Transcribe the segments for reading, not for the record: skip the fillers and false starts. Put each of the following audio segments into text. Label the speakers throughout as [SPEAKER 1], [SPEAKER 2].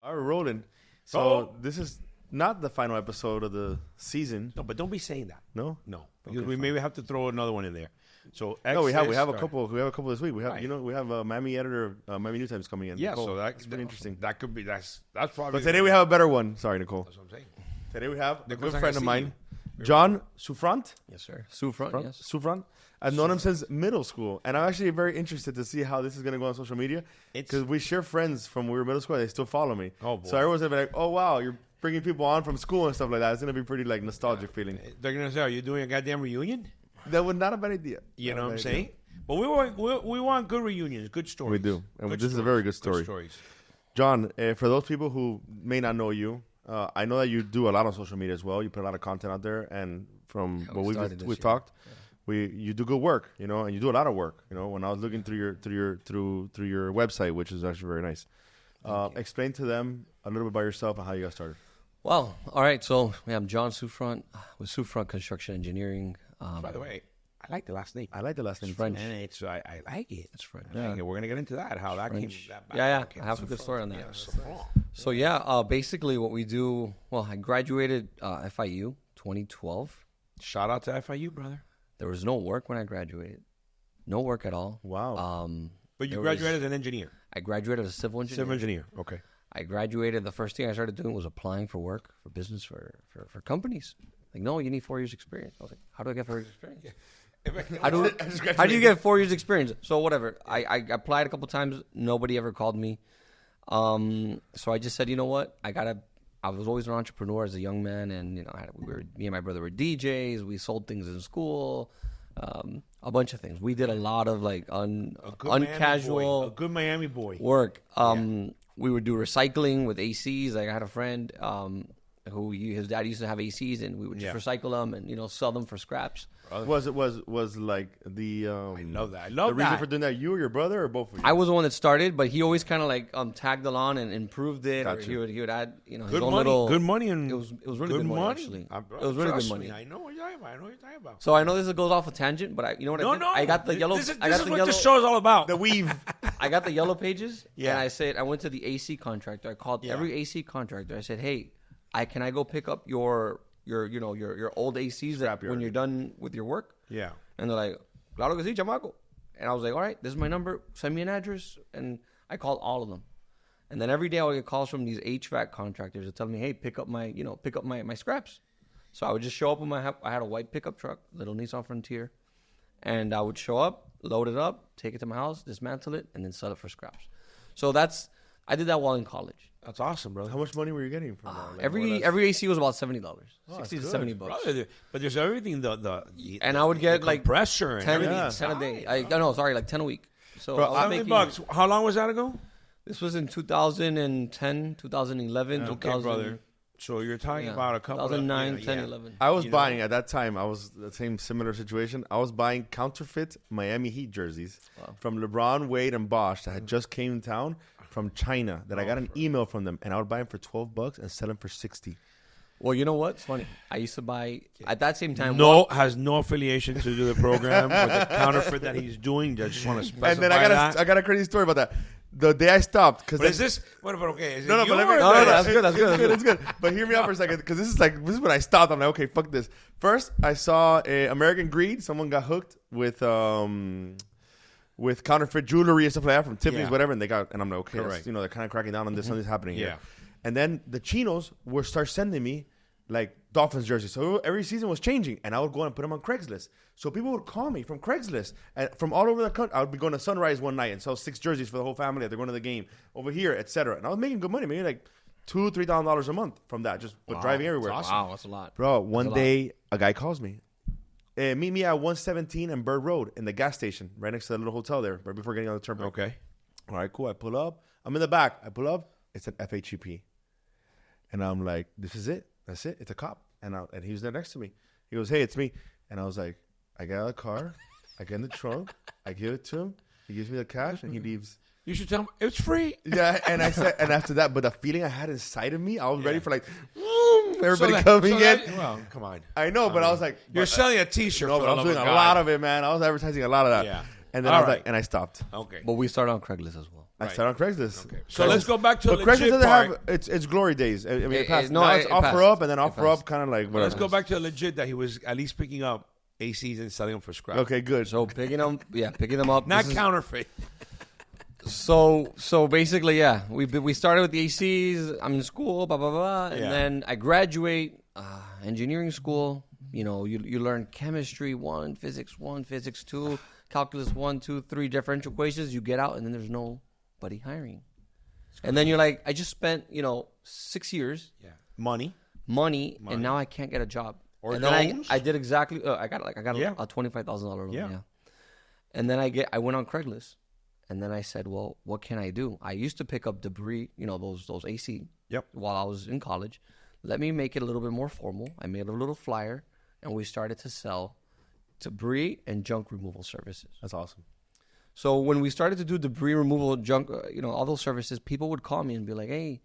[SPEAKER 1] All right, we're rolling. So this is not the final episode of the season.
[SPEAKER 2] No, but don't be saying that.
[SPEAKER 1] No?
[SPEAKER 2] No. Because we maybe have to throw another one in there. So
[SPEAKER 1] we have a couple. We have a couple this week. We have
[SPEAKER 2] Right.
[SPEAKER 1] we have a Miami editor, Miami New Times coming in.
[SPEAKER 2] Yeah,
[SPEAKER 1] Nicole.
[SPEAKER 2] so that's
[SPEAKER 1] pretty interesting.
[SPEAKER 2] That could be that's probably.
[SPEAKER 1] But today we have a better one. Sorry, Nicole.
[SPEAKER 2] That's what I'm saying.
[SPEAKER 1] Today we have a
[SPEAKER 2] Nicole's
[SPEAKER 1] good
[SPEAKER 2] not
[SPEAKER 1] friend
[SPEAKER 2] gonna
[SPEAKER 1] of
[SPEAKER 2] see
[SPEAKER 1] mine,
[SPEAKER 2] you.
[SPEAKER 1] John Souffront.
[SPEAKER 3] Yes, sir. Souffront, yes.
[SPEAKER 1] Souffront. I've known him since middle school, and I'm actually very interested to see how this is going to go on social media because we share friends from when we were middle school. They still follow me.
[SPEAKER 2] Oh, boy.
[SPEAKER 1] So everyone's gonna be like, "Oh wow, you're bringing people on from school and stuff like that." It's gonna be pretty like nostalgic feeling.
[SPEAKER 2] They're gonna say, "Are you doing a goddamn reunion?"
[SPEAKER 1] That was not a bad idea.
[SPEAKER 2] You know
[SPEAKER 1] Not a
[SPEAKER 2] what I'm
[SPEAKER 1] bad
[SPEAKER 2] saying?
[SPEAKER 1] idea.
[SPEAKER 2] But we want good reunions, good stories.
[SPEAKER 1] We do, and
[SPEAKER 2] Good
[SPEAKER 1] this is a very good story.
[SPEAKER 2] stories.
[SPEAKER 1] John, for those people who may not know you, I know that you do a lot on social media as well. You put a lot of content out there, and from what we've talked, you do good work, and you do a lot of work. When I was looking through your website, which is actually very nice. Explain to them a little bit about yourself and how you got started.
[SPEAKER 3] Well, all right. So I'm John Souffront with Souffront Construction and Engineering.
[SPEAKER 2] By the way, I like the last name.
[SPEAKER 1] I like the last name.
[SPEAKER 3] French.
[SPEAKER 2] And it's I like it.
[SPEAKER 3] It's French.
[SPEAKER 2] I like it. We're gonna get into that. How that
[SPEAKER 3] French.
[SPEAKER 2] came. That
[SPEAKER 3] Yeah.
[SPEAKER 2] came
[SPEAKER 3] I have a
[SPEAKER 2] from
[SPEAKER 3] good story on that.
[SPEAKER 2] Yeah, Souffront.
[SPEAKER 3] So yeah, basically what we do. Well, I graduated FIU 2012.
[SPEAKER 2] Shout out to FIU, brother.
[SPEAKER 3] There was no work when I graduated. No work at all.
[SPEAKER 1] Wow.
[SPEAKER 2] But you
[SPEAKER 3] There
[SPEAKER 2] graduated as an engineer.
[SPEAKER 3] I graduated as a civil engineer.
[SPEAKER 2] Civil engineer. Okay.
[SPEAKER 3] I graduated. The first thing I started doing was applying for work for business for companies. Like, no, you need 4 years experience. I was like, how do I get 4 years experience? How do you get 4 years experience? So whatever. I applied a couple times. Nobody ever called me. So I just said, you know what? I was always an entrepreneur as a young man, and me and my brother were DJs. We sold things in school, a bunch of things. We did a lot of like uncasual,
[SPEAKER 2] a good Miami boy
[SPEAKER 3] work. We would do recycling with ACs. Like I had a friend his dad used to have ACs, and we would just recycle them and sell them for scraps.
[SPEAKER 1] Was like the
[SPEAKER 2] I love that. I
[SPEAKER 1] the
[SPEAKER 2] love
[SPEAKER 1] reason
[SPEAKER 2] that.
[SPEAKER 1] for doing that? You or your brother or both of you?
[SPEAKER 3] I was the one that started, but he always kind of like tagged along and improved it.
[SPEAKER 1] Gotcha.
[SPEAKER 3] Or he would add his
[SPEAKER 2] Good
[SPEAKER 3] own
[SPEAKER 2] money.
[SPEAKER 3] Little.
[SPEAKER 2] Good money and
[SPEAKER 3] It was really good money actually. It was really good money.
[SPEAKER 2] I know what you're talking about. I know what you're talking about.
[SPEAKER 3] So I know this goes off a tangent, but I did? I got the yellow.
[SPEAKER 2] This is
[SPEAKER 3] I got the
[SPEAKER 2] what
[SPEAKER 3] yellow.
[SPEAKER 2] this show is all about.
[SPEAKER 1] the weave.
[SPEAKER 3] I got the yellow pages.
[SPEAKER 2] Yeah.
[SPEAKER 3] And I said I went to the AC contractor. I called every AC contractor. I said, hey, can I go pick up your old ACs when you're done with your work?
[SPEAKER 2] Yeah.
[SPEAKER 3] And they're like, claro que sí, chamaco. And I was like, all right, this is my number. Send me an address. And I called all of them. And then every day I would get calls from these HVAC contractors that tell me, hey, pick up my scraps. So I would just show up with I had a white pickup truck, little Nissan Frontier. And I would show up, load it up, take it to my house, dismantle it, and then sell it for scraps. So I did that while in college.
[SPEAKER 2] That's awesome, brother.
[SPEAKER 1] How much money were you getting from that? Like,
[SPEAKER 3] Every AC was about $70, $60 to $70.
[SPEAKER 2] Brother, but there's everything.
[SPEAKER 3] And I would get like
[SPEAKER 2] compressor
[SPEAKER 3] 10
[SPEAKER 2] and
[SPEAKER 3] 10 a day. Like 10 a week. So
[SPEAKER 1] Bro,
[SPEAKER 3] I was making
[SPEAKER 2] $70. How long was that ago?
[SPEAKER 3] This was in 2010, 2011,
[SPEAKER 2] Okay,
[SPEAKER 3] 2000,
[SPEAKER 2] brother. So you're talking about a couple
[SPEAKER 3] 2009,
[SPEAKER 2] of
[SPEAKER 3] 10, 11.
[SPEAKER 1] I was buying at that time. I was the same similar situation. I was buying counterfeit Miami Heat jerseys from LeBron, Wade, and Bosch that had just came in town from China. That I got an email from them, and I would buy them for $12 and sell them for $60.
[SPEAKER 3] Well, you know what? It's funny. I used to buy at that same time.
[SPEAKER 2] Has no affiliation to do the program with the counterfeit that he's doing. I just want to specify
[SPEAKER 1] And then
[SPEAKER 2] that.
[SPEAKER 1] I got a crazy story about that. The day I stopped, because
[SPEAKER 2] But is this? What about okay? Is it
[SPEAKER 1] no,
[SPEAKER 2] you
[SPEAKER 1] but let me,
[SPEAKER 2] or
[SPEAKER 1] no,
[SPEAKER 3] that's good.
[SPEAKER 1] It's good. But hear me out for a second, because this is when I stopped. I'm like, okay, fuck this. First, I saw American Greed. Someone got hooked with counterfeit jewelry and stuff like that from Tiffany's, whatever, and I'm like, okay,
[SPEAKER 2] Correct.
[SPEAKER 1] they're kind of cracking down on this. Something's happening here.
[SPEAKER 2] Yeah.
[SPEAKER 1] And then the chinos would start sending me like Dolphins jerseys. So every season was changing, and I would go and put them on Craigslist. So people would call me from Craigslist and from all over the country. I would be going to Sunrise one night and sell 6 jerseys for the whole family. They're going to the game over here, etc. And I was making good money, maybe like $2,000-$3,000 a month from that, just driving everywhere.
[SPEAKER 3] Awesome. Wow, that's a lot.
[SPEAKER 1] Bro, one day a guy calls me. Meet me at 117 and Bird Road in the gas station right next to the little hotel there, right before getting on the turnpike.
[SPEAKER 2] Okay.
[SPEAKER 1] All right, cool. I pull up. I'm in the back. I pull up. It's an FHEP. And I'm like, this is it. That's it. It's a cop. And he was there next to me. He goes, hey, it's me. And I was like, I get out of the car. I get in the trunk. I give it to him. He gives me the cash and he leaves.
[SPEAKER 2] You should tell him it's free.
[SPEAKER 1] Yeah, and I said, and after that, but the feeling I had inside of me, I was ready for like, everybody coming in.
[SPEAKER 2] Well, come on.
[SPEAKER 1] I know, but I was like,
[SPEAKER 2] You're selling a T-shirt.
[SPEAKER 1] no,
[SPEAKER 2] for
[SPEAKER 1] but I
[SPEAKER 2] the
[SPEAKER 1] was
[SPEAKER 2] love
[SPEAKER 1] doing
[SPEAKER 2] of
[SPEAKER 1] a
[SPEAKER 2] God.
[SPEAKER 1] lot of it, man. I was advertising a lot of that.
[SPEAKER 2] Yeah.
[SPEAKER 1] And then
[SPEAKER 2] All
[SPEAKER 1] I was
[SPEAKER 2] right.
[SPEAKER 1] like, and I stopped.
[SPEAKER 2] Okay.
[SPEAKER 3] But we started on Craigslist as well.
[SPEAKER 1] I started on Craigslist.
[SPEAKER 2] Okay. So let's go back to the
[SPEAKER 1] Craigslist
[SPEAKER 2] legit
[SPEAKER 1] doesn't
[SPEAKER 2] part.
[SPEAKER 1] have it's glory days. I mean, it passed.
[SPEAKER 3] No,
[SPEAKER 1] now it's
[SPEAKER 3] it
[SPEAKER 1] offer
[SPEAKER 3] passed.
[SPEAKER 1] up and then offer up, kind of like whatever.
[SPEAKER 2] Let's go back to the legit that he was at least picking up ACs and selling them for scrap.
[SPEAKER 1] Okay, good.
[SPEAKER 3] So picking them up.
[SPEAKER 2] Not counterfeit.
[SPEAKER 3] So basically, yeah, we started with the ACs. I'm in school, blah blah blah, and then I graduate engineering school. You know, you learn chemistry 1, physics 2, calculus 1, 2, 3, differential equations. You get out, and then there's nobody hiring. And then you're like, I just spent 6 years,
[SPEAKER 2] money,
[SPEAKER 3] and now I can't get a job.
[SPEAKER 2] Or
[SPEAKER 3] and
[SPEAKER 2] loans.
[SPEAKER 3] then I did exactly. I got a $25,000 loan.
[SPEAKER 2] Yeah.
[SPEAKER 3] And then I went on Craigslist, and then I said, well, what can I do? I used to pick up debris, those AC.
[SPEAKER 2] Yep.
[SPEAKER 3] While I was in college, let me make it a little bit more formal. I made a little flyer, and we started to sell debris and junk removal services.
[SPEAKER 1] That's awesome.
[SPEAKER 3] So when we started to do debris removal, junk, all those services, people would call me and be like, "Hey,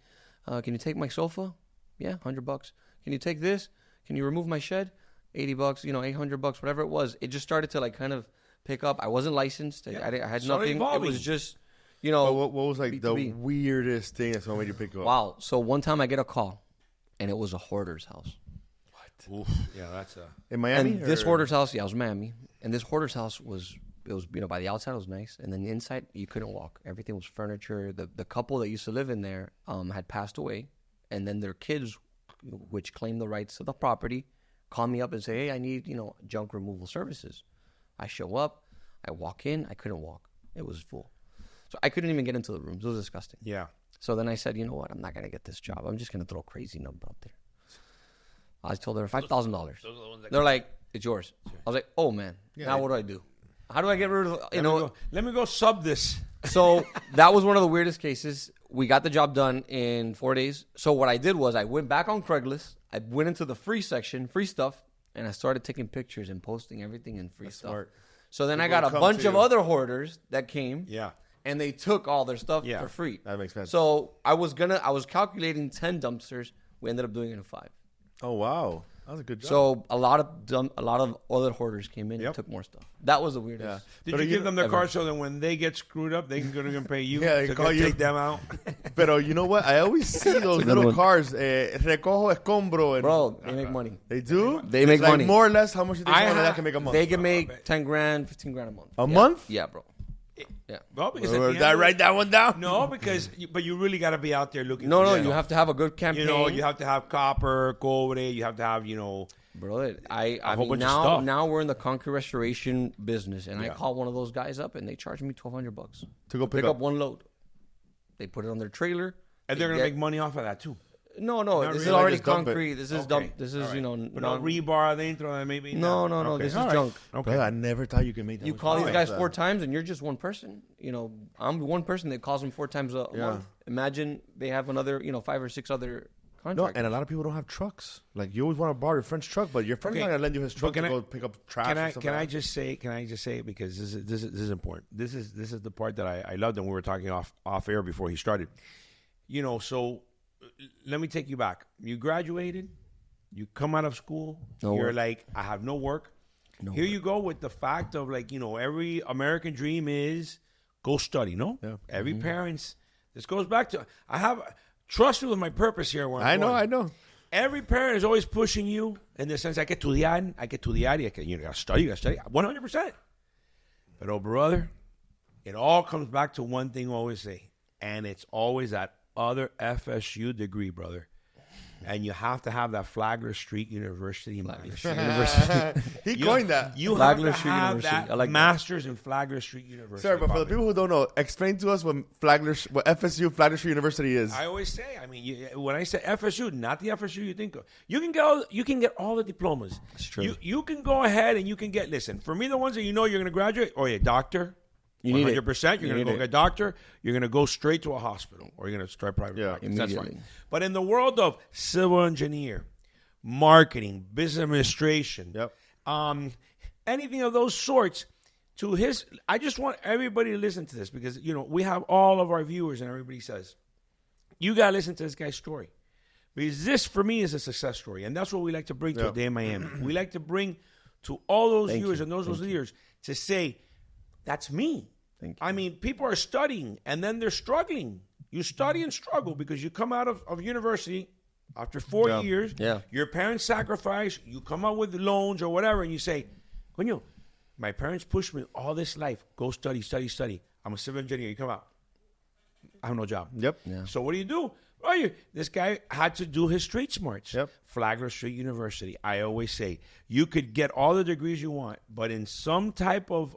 [SPEAKER 3] can you take my sofa? Yeah, $100. Can you take this? Can you remove my shed? $80, $800, whatever it was." It just started to like kind of pick up. I wasn't licensed. I had nothing.
[SPEAKER 2] Evolving.
[SPEAKER 3] It was just,
[SPEAKER 1] What was like
[SPEAKER 3] B2B.
[SPEAKER 1] the weirdest thing that someone made you pick up?
[SPEAKER 3] Wow. So one time I get a call, and it was a hoarder's house.
[SPEAKER 2] Oof. Yeah, that's
[SPEAKER 1] in Miami.
[SPEAKER 3] And this hoarder's house, it was Miami, and this hoarder's house was by the outside it was nice, and then the inside you couldn't walk. Everything was furniture. The couple that used to live in there had passed away, and then their kids, which claimed the rights to the property, call me up and say, "Hey, I need junk removal services." I show up, I walk in, I couldn't walk. It was full, so I couldn't even get into the rooms. It was disgusting.
[SPEAKER 2] Yeah.
[SPEAKER 3] So then I said, you know what? I'm not gonna get this job. I'm just gonna throw a crazy number out there. I told her $5,000. They're like, "It's yours." I was like, "Oh man, now what do I do? How do I get rid of
[SPEAKER 2] Let me go sub this.
[SPEAKER 3] So that was one of the weirdest cases. We got the job done in 4 days. So what I did was I went back on Craigslist. I went into the free section, free stuff, and I started taking pictures and posting everything in free stuff.
[SPEAKER 1] Smart.
[SPEAKER 3] So then I got a bunch of other hoarders that came.
[SPEAKER 2] Yeah.
[SPEAKER 3] And they took all their stuff for free.
[SPEAKER 1] That makes sense.
[SPEAKER 3] So I was calculating 10 dumpsters. We ended up doing it in 5.
[SPEAKER 1] Oh wow, that was a good job.
[SPEAKER 3] So a lot of other hoarders came in and took more stuff. That was the weirdest.
[SPEAKER 2] Did you give them the card so that when they get screwed up, they can go and pay you
[SPEAKER 1] they
[SPEAKER 2] to
[SPEAKER 1] call you.
[SPEAKER 2] take them out?
[SPEAKER 1] Pero you know what? I always see those little cars. Recojo escombro. And
[SPEAKER 3] Bro, they make money.
[SPEAKER 1] They do?
[SPEAKER 3] They make money.
[SPEAKER 1] More or less, how much do they think that can make a month?
[SPEAKER 3] They can make 10 grand, 15 grand a month.
[SPEAKER 1] A month?
[SPEAKER 3] Yeah, bro. Yeah.
[SPEAKER 2] Well, because
[SPEAKER 1] Did I write that one down?
[SPEAKER 2] No, but you really got to be out there looking.
[SPEAKER 3] No,
[SPEAKER 2] for
[SPEAKER 3] you have to have a good campaign.
[SPEAKER 2] You have to have copper, cobre. You have to have
[SPEAKER 3] Bro, I
[SPEAKER 2] whole
[SPEAKER 3] mean,
[SPEAKER 2] bunch of stuff.
[SPEAKER 3] now we're in the concrete restoration business, and I call one of those guys up, and they charge me $1,200
[SPEAKER 1] to go
[SPEAKER 3] pick up one load. They put it on their trailer,
[SPEAKER 2] and they're gonna make money off of that too.
[SPEAKER 3] No, this is
[SPEAKER 1] really.
[SPEAKER 3] already
[SPEAKER 1] Just dump it.
[SPEAKER 3] concrete. This is dump. This is
[SPEAKER 2] But no rebar adentro, maybe.
[SPEAKER 3] No.
[SPEAKER 2] Okay.
[SPEAKER 3] This is junk.
[SPEAKER 1] Okay. I never thought you could make that.
[SPEAKER 3] You call these guys 4 times, and you're just one person. I'm one person that calls them 4 times a month. Imagine they have another, 5 or 6 other contractors.
[SPEAKER 1] No, and a lot of people don't have trucks. Like you always want to borrow your friend's truck, but your friend's not gonna lend you his truck to go pick up trash.
[SPEAKER 2] Can I just say because this is important. This is the part that I loved, and we were talking off air before he started. So. Let me take you back. You graduated. You come out of school. You're like, I have no work. Here you go with the fact of every American dream is go study. No, every parent's. This goes back to I have trust me with my purpose here. Where I
[SPEAKER 1] know.
[SPEAKER 2] Every parent is always pushing you in the sense I get to the end. You gotta study. 100%. But oh, brother, it all comes back to one thing I always say, and it's always that other FSU degree, brother. And you have to have that Flagler Street University.
[SPEAKER 1] He coined that.
[SPEAKER 2] You
[SPEAKER 3] Flagler
[SPEAKER 2] have to
[SPEAKER 3] Street
[SPEAKER 2] have
[SPEAKER 3] University.
[SPEAKER 2] that
[SPEAKER 3] I like
[SPEAKER 2] master's in Flagler Street University.
[SPEAKER 1] Sorry, but for the people who don't know, explain to us what FSU Flagler Street University is.
[SPEAKER 2] I always say, when I say FSU, not the FSU you think of. You can get all the diplomas.
[SPEAKER 3] That's true.
[SPEAKER 2] You can go ahead and you can get. Listen, for me, the ones that you're going to graduate. Oh yeah, doctor.
[SPEAKER 3] You need
[SPEAKER 2] 100%. You're going to go get a doctor. You're going to go straight to a hospital, or you're going to start private practice. That's fine. But in the world of civil engineer, marketing, business administration, anything of those sorts, I just want everybody to listen to this because we have all of our viewers, and everybody says you got to listen to this guy's story because this for me is a success story, and that's what we like to bring to a day in Miami. We like to bring to all those viewers and those leaders to say, that's me.
[SPEAKER 3] Thank you.
[SPEAKER 2] I mean, people are studying, and then they're struggling. You study and struggle because you come out of university after 4 years.
[SPEAKER 3] Yeah.
[SPEAKER 2] Your parents sacrifice. You come out with loans or whatever, and you say, "Coño, my parents pushed me all this life. Go study, study, study. I'm a civil engineer." You come out, I have no job.
[SPEAKER 1] Yep.
[SPEAKER 3] Yeah.
[SPEAKER 2] So what do? Well, this guy had to do his street smarts.
[SPEAKER 1] Yep.
[SPEAKER 2] Flagler Street University. I always say you could get all the degrees you want, but in some type of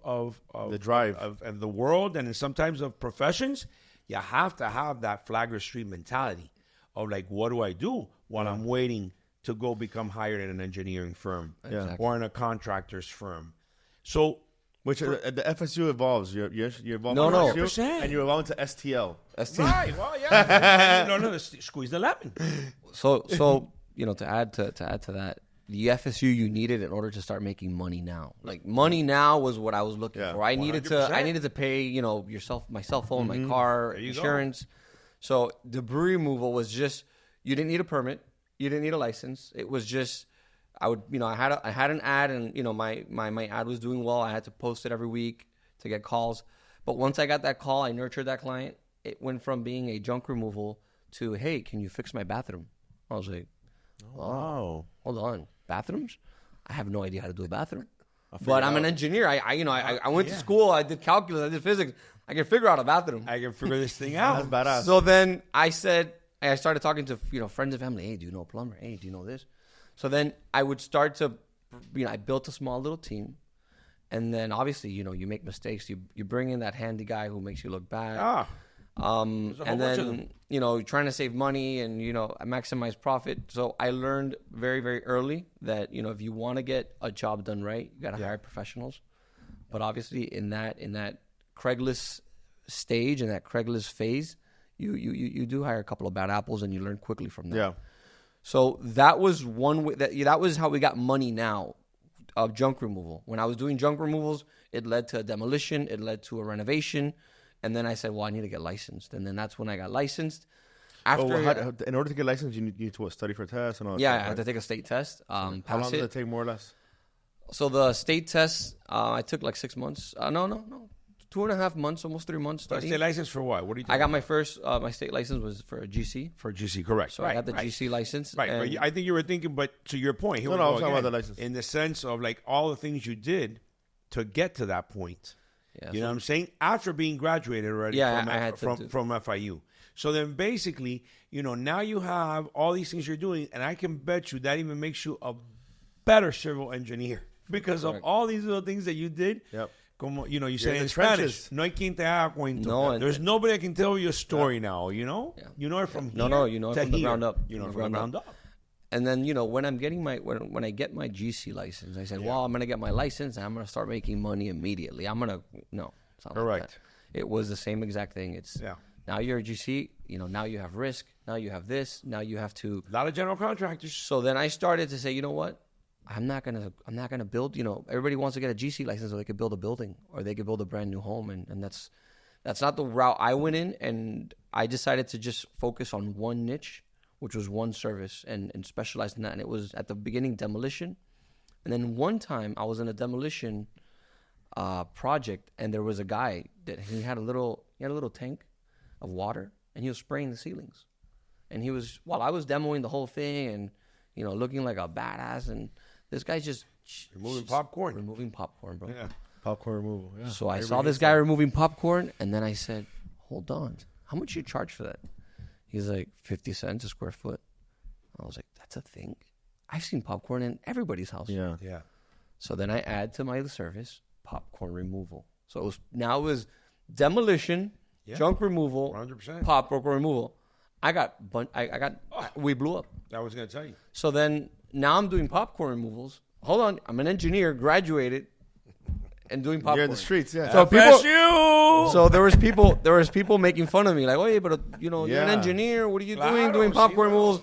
[SPEAKER 1] the drive
[SPEAKER 2] of the world and in some types of professions, you have to have that Flagler Street mentality of like, what do I do while I'm waiting to go become hired at an engineering firm or in a contractor's firm? So.
[SPEAKER 1] Which the FSU evolves. You're evolving.
[SPEAKER 3] No,
[SPEAKER 2] 100%.
[SPEAKER 1] And you evolve into STL.
[SPEAKER 2] Right. Well, yeah. no. Squeeze the lemon.
[SPEAKER 3] So to add to that, the FSU you needed in order to start making money now. Like money now was what I was looking for. I needed
[SPEAKER 2] 100%.
[SPEAKER 3] to pay my cell phone, my car, insurance. So debris removal was just, you didn't need a permit, you didn't need a license. It was just, I had an ad, and my ad was doing well. I had to post it every week to get calls. But once I got that call, I nurtured that client. It went from being a junk removal to, hey, can you fix my bathroom? I was like, oh, hold on, bathrooms? I have no idea how to do a bathroom. But I'm an engineer. I went to school. I did calculus. I did physics. I can figure out a bathroom.
[SPEAKER 2] I can figure this thing out.
[SPEAKER 1] That's badass.
[SPEAKER 3] So then I started talking to friends and family. Hey, do you know a plumber? Hey, do you know this? So then I would start to, I built a small little team, and then obviously, you make mistakes. You bring in that handy guy who makes you look bad. And then, trying to save money and, maximize profit. So I learned very, very early that, if you want to get a job done right, you got to hire professionals. But obviously in that Craigslist stage, in that Craigslist phase, you do hire a couple of bad apples, and you learn quickly from that. Yeah. So that was one way that was how we got money now of junk removal. When I was doing junk removals, it led to a demolition, it led to a renovation, and then I said, well, I need to get licensed, and then that's when I got licensed.
[SPEAKER 1] In order to get licensed, you need to study for a test and all that.
[SPEAKER 3] Yeah,
[SPEAKER 1] stuff,
[SPEAKER 3] I had to take a state test.
[SPEAKER 1] How long does it take, more or less?
[SPEAKER 3] So the state test, I took like 6 months. No. 2.5 months, almost 3 months studying.
[SPEAKER 2] State license for what? What are you doing?
[SPEAKER 3] I got my first, my state license was for a GC.
[SPEAKER 2] For GC, correct.
[SPEAKER 3] So I got the GC license.
[SPEAKER 2] Right, but I think you were thinking, but to your point, here I was talking about the license. In the sense of like all the things you did to get to that point. Yeah, you know what I'm saying? After being graduated already from FIU. So then basically, now you have all these things you're doing, and I can bet you that even makes you a better civil engineer because of all these little things that you did.
[SPEAKER 1] Yep.
[SPEAKER 2] Como, you say in Spanish, no hay quien te haga cuento. No, there's nobody that can tell you a story now, Yeah. You know it from here
[SPEAKER 3] you know it from the ground up.
[SPEAKER 2] You know it from the ground up.
[SPEAKER 3] And then, when I'm getting when I get my GC license, I said, well, I'm going to get my license, and I'm going to start making money immediately. No, it's not
[SPEAKER 2] correct.
[SPEAKER 3] Like that. It was the same exact thing. It's now you're a GC, now you have risk, now you have this, now you have to.
[SPEAKER 2] A lot of general contractors.
[SPEAKER 3] So then I started to say, you know what? I'm not gonna build. Everybody wants to get a GC license so they could build a building or they could build a brand new home, and that's not the route I went in. And I decided to just focus on one niche, which was one service, and specialize in that. And it was at the beginning demolition, and then one time I was in a demolition project, and there was a guy that he had a little tank of water, and he was spraying the ceilings, and while I was demoing the whole thing, and looking like a badass, and this guy's just
[SPEAKER 2] removing popcorn,
[SPEAKER 3] bro.
[SPEAKER 1] Yeah, popcorn removal. Yeah.
[SPEAKER 3] So I saw this guy removing popcorn, and then I said, "Hold on, how much you charge for that?" He's like 50 cents a square foot. I was like, "That's a thing. I've seen popcorn in everybody's house."
[SPEAKER 1] Yeah.
[SPEAKER 3] So then I add to my service popcorn removal. So it was demolition, junk removal,
[SPEAKER 2] 100%,
[SPEAKER 3] popcorn removal. We blew up.
[SPEAKER 2] I was going to tell you.
[SPEAKER 3] So then now I'm doing popcorn removals. Hold on, I'm an engineer, graduated, and doing popcorn.
[SPEAKER 1] You're in the streets, yeah.
[SPEAKER 3] So there was people making fun of me, like, "Oh, yeah, but you're an engineer. What are you doing popcorn removals?"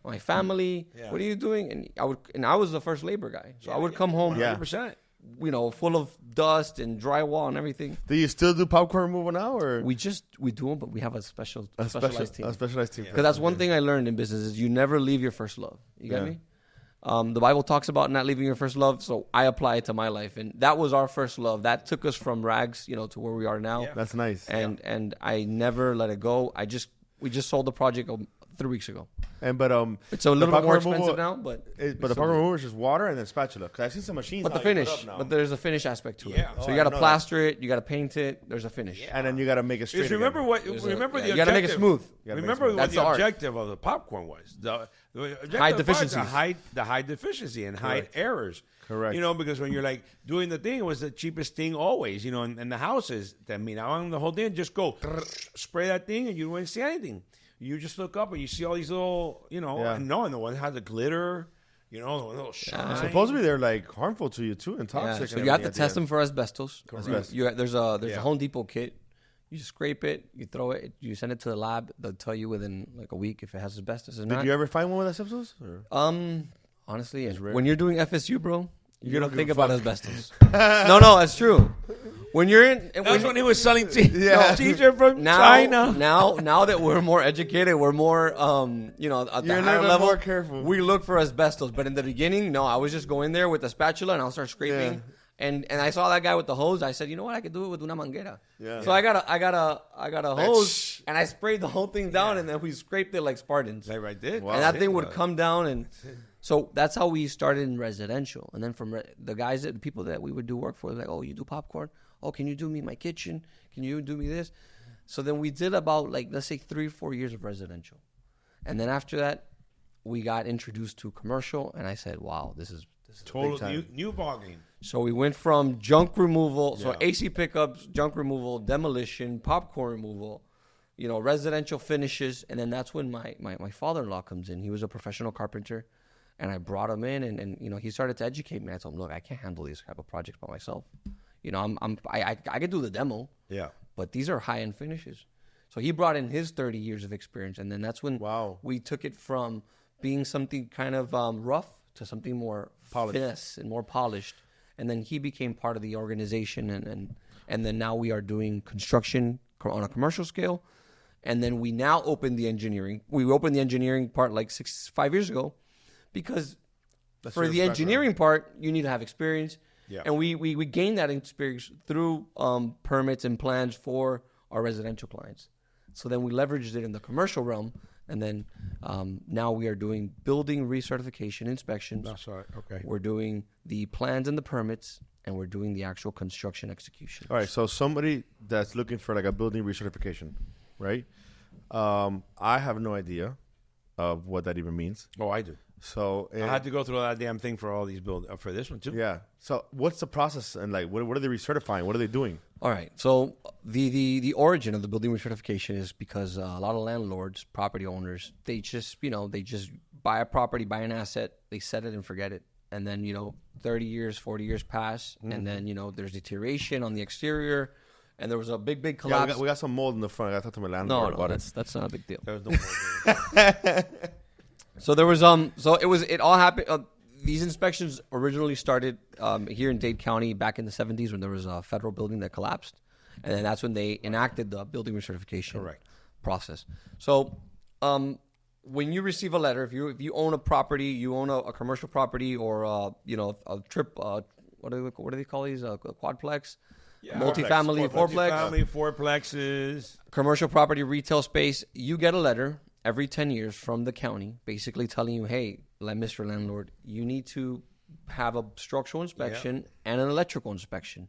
[SPEAKER 3] My family, what are you doing? And I was the first labor guy, so I would come home,
[SPEAKER 2] 100%.
[SPEAKER 3] Full of dust and drywall and everything.
[SPEAKER 1] Do you still do popcorn removal now, or
[SPEAKER 3] we do them, but we have a specialized team.
[SPEAKER 1] A specialized team.
[SPEAKER 3] Because that's one thing I learned in business is you never leave your first love. You got me? The Bible talks about not leaving your first love, so I apply it to my life, and that was our first love. That took us from rags, to where we are now.
[SPEAKER 1] Yeah. That's nice.
[SPEAKER 3] And I never let it go. We just sold the project 3 weeks ago.
[SPEAKER 1] But
[SPEAKER 3] it's a little bit more expensive now, but
[SPEAKER 1] the parquet removal is just water and then spatula. Because I've seen some machines.
[SPEAKER 3] But the finish, but there's a finish aspect to it. So you got to plaster it, you got to paint it. There's a finish,
[SPEAKER 1] and then you got to make it straight.
[SPEAKER 2] Remember
[SPEAKER 1] again.
[SPEAKER 2] what? Remember the
[SPEAKER 3] you got to make it smooth.
[SPEAKER 2] Remember what the objective of the popcorn was. The
[SPEAKER 3] high deficiencies,
[SPEAKER 2] the high deficiency and high errors.
[SPEAKER 1] Correct.
[SPEAKER 2] Because when you're like doing the thing, it was the cheapest thing always. And the houses that on the whole thing, just go spray that thing and you wouldn't see anything. You just look up and you see all these little, and the one that has the glitter, the little shine.
[SPEAKER 1] Supposedly they're like harmful to you too and toxic.
[SPEAKER 3] So you have to test them for asbestos. There's a Home Depot kit. You just scrape it, you throw it, you send it to the lab. They'll tell you within like a week if it has asbestos or not.
[SPEAKER 1] Did you ever find one with asbestos?
[SPEAKER 3] Honestly, when you're doing FSU, bro, you don't think about asbestos. No, it's true. When you're in,
[SPEAKER 2] that's when he was selling teacher from China.
[SPEAKER 3] Now that we're more educated, we're more, at the higher level,
[SPEAKER 1] more careful.
[SPEAKER 3] We look for asbestos. But in the beginning, no, I was just going there with a spatula and I'll start scraping. Yeah. And I saw that guy with the hose. I said, you know what? I could do it with una manguera. Yeah. So I got a hose and I sprayed the whole thing down and then we scraped it like Spartans.
[SPEAKER 2] They right did.
[SPEAKER 3] Wow. And that thing would come down and. So that's how we started in residential. And then from the people that we would do work for, like, oh, you do popcorn? Oh, can you do me my kitchen? Can you do me this? So then we did about, let's say 3 or 4 years of residential. And then after that, we got introduced to commercial. And I said, wow, this is
[SPEAKER 2] total new ballgame.
[SPEAKER 3] So we went from junk removal, so AC pickups, junk removal, demolition, popcorn removal, residential finishes. And then that's when my father-in-law comes in. He was a professional carpenter. And I brought him in, and he started to educate me. I told him, look, I can't handle these type of projects by myself. I could do the demo. Yeah. But these are high end finishes. So he brought in his 30 years of experience, and then that's when we took it from being something kind of rough to something more finesse and more polished. And then he became part of the organization, and then now we are doing construction on a commercial scale. And then we now open the engineering. We opened the engineering part 5 years ago. Because for the engineering part, you need to have experience. Yeah. And we gained that experience through permits and plans for our residential clients. So then we leveraged it in the commercial realm. And then now we are doing building recertification inspections.
[SPEAKER 2] That's right. Okay.
[SPEAKER 3] We're doing the plans and the permits, and we're doing the actual construction execution.
[SPEAKER 1] All right. So somebody that's looking for a building recertification, right? I have no idea of what that even means.
[SPEAKER 2] Oh, I do.
[SPEAKER 1] So
[SPEAKER 2] I had to go through that damn thing for all these for this one too.
[SPEAKER 1] Yeah. So what's the process and what are they recertifying? What are they doing?
[SPEAKER 3] All right. So the origin of the building recertification is because a lot of landlords, property owners, they just buy a property, buy an asset, they set it and forget it, and then 30 years, 40 years pass, and then there's deterioration on the exterior. And there was a big collapse.
[SPEAKER 1] Yeah, we got some mold in the front. I got to talk to my landlord about it.
[SPEAKER 3] That's not a big deal. There was no mold. So there was it all happened. These inspections originally started here in Dade County back in the 70s when there was a federal building that collapsed, and then that's when they enacted the building recertification process. So when you receive a letter, if you own a property, you own a commercial property or a trip. What do they call these? A quadplex. Yeah, multifamily,
[SPEAKER 2] fourplexes,
[SPEAKER 3] commercial property, retail space. You get a letter every 10 years from the county basically telling you, hey, Mr. Landlord, you need to have a structural inspection and an electrical inspection,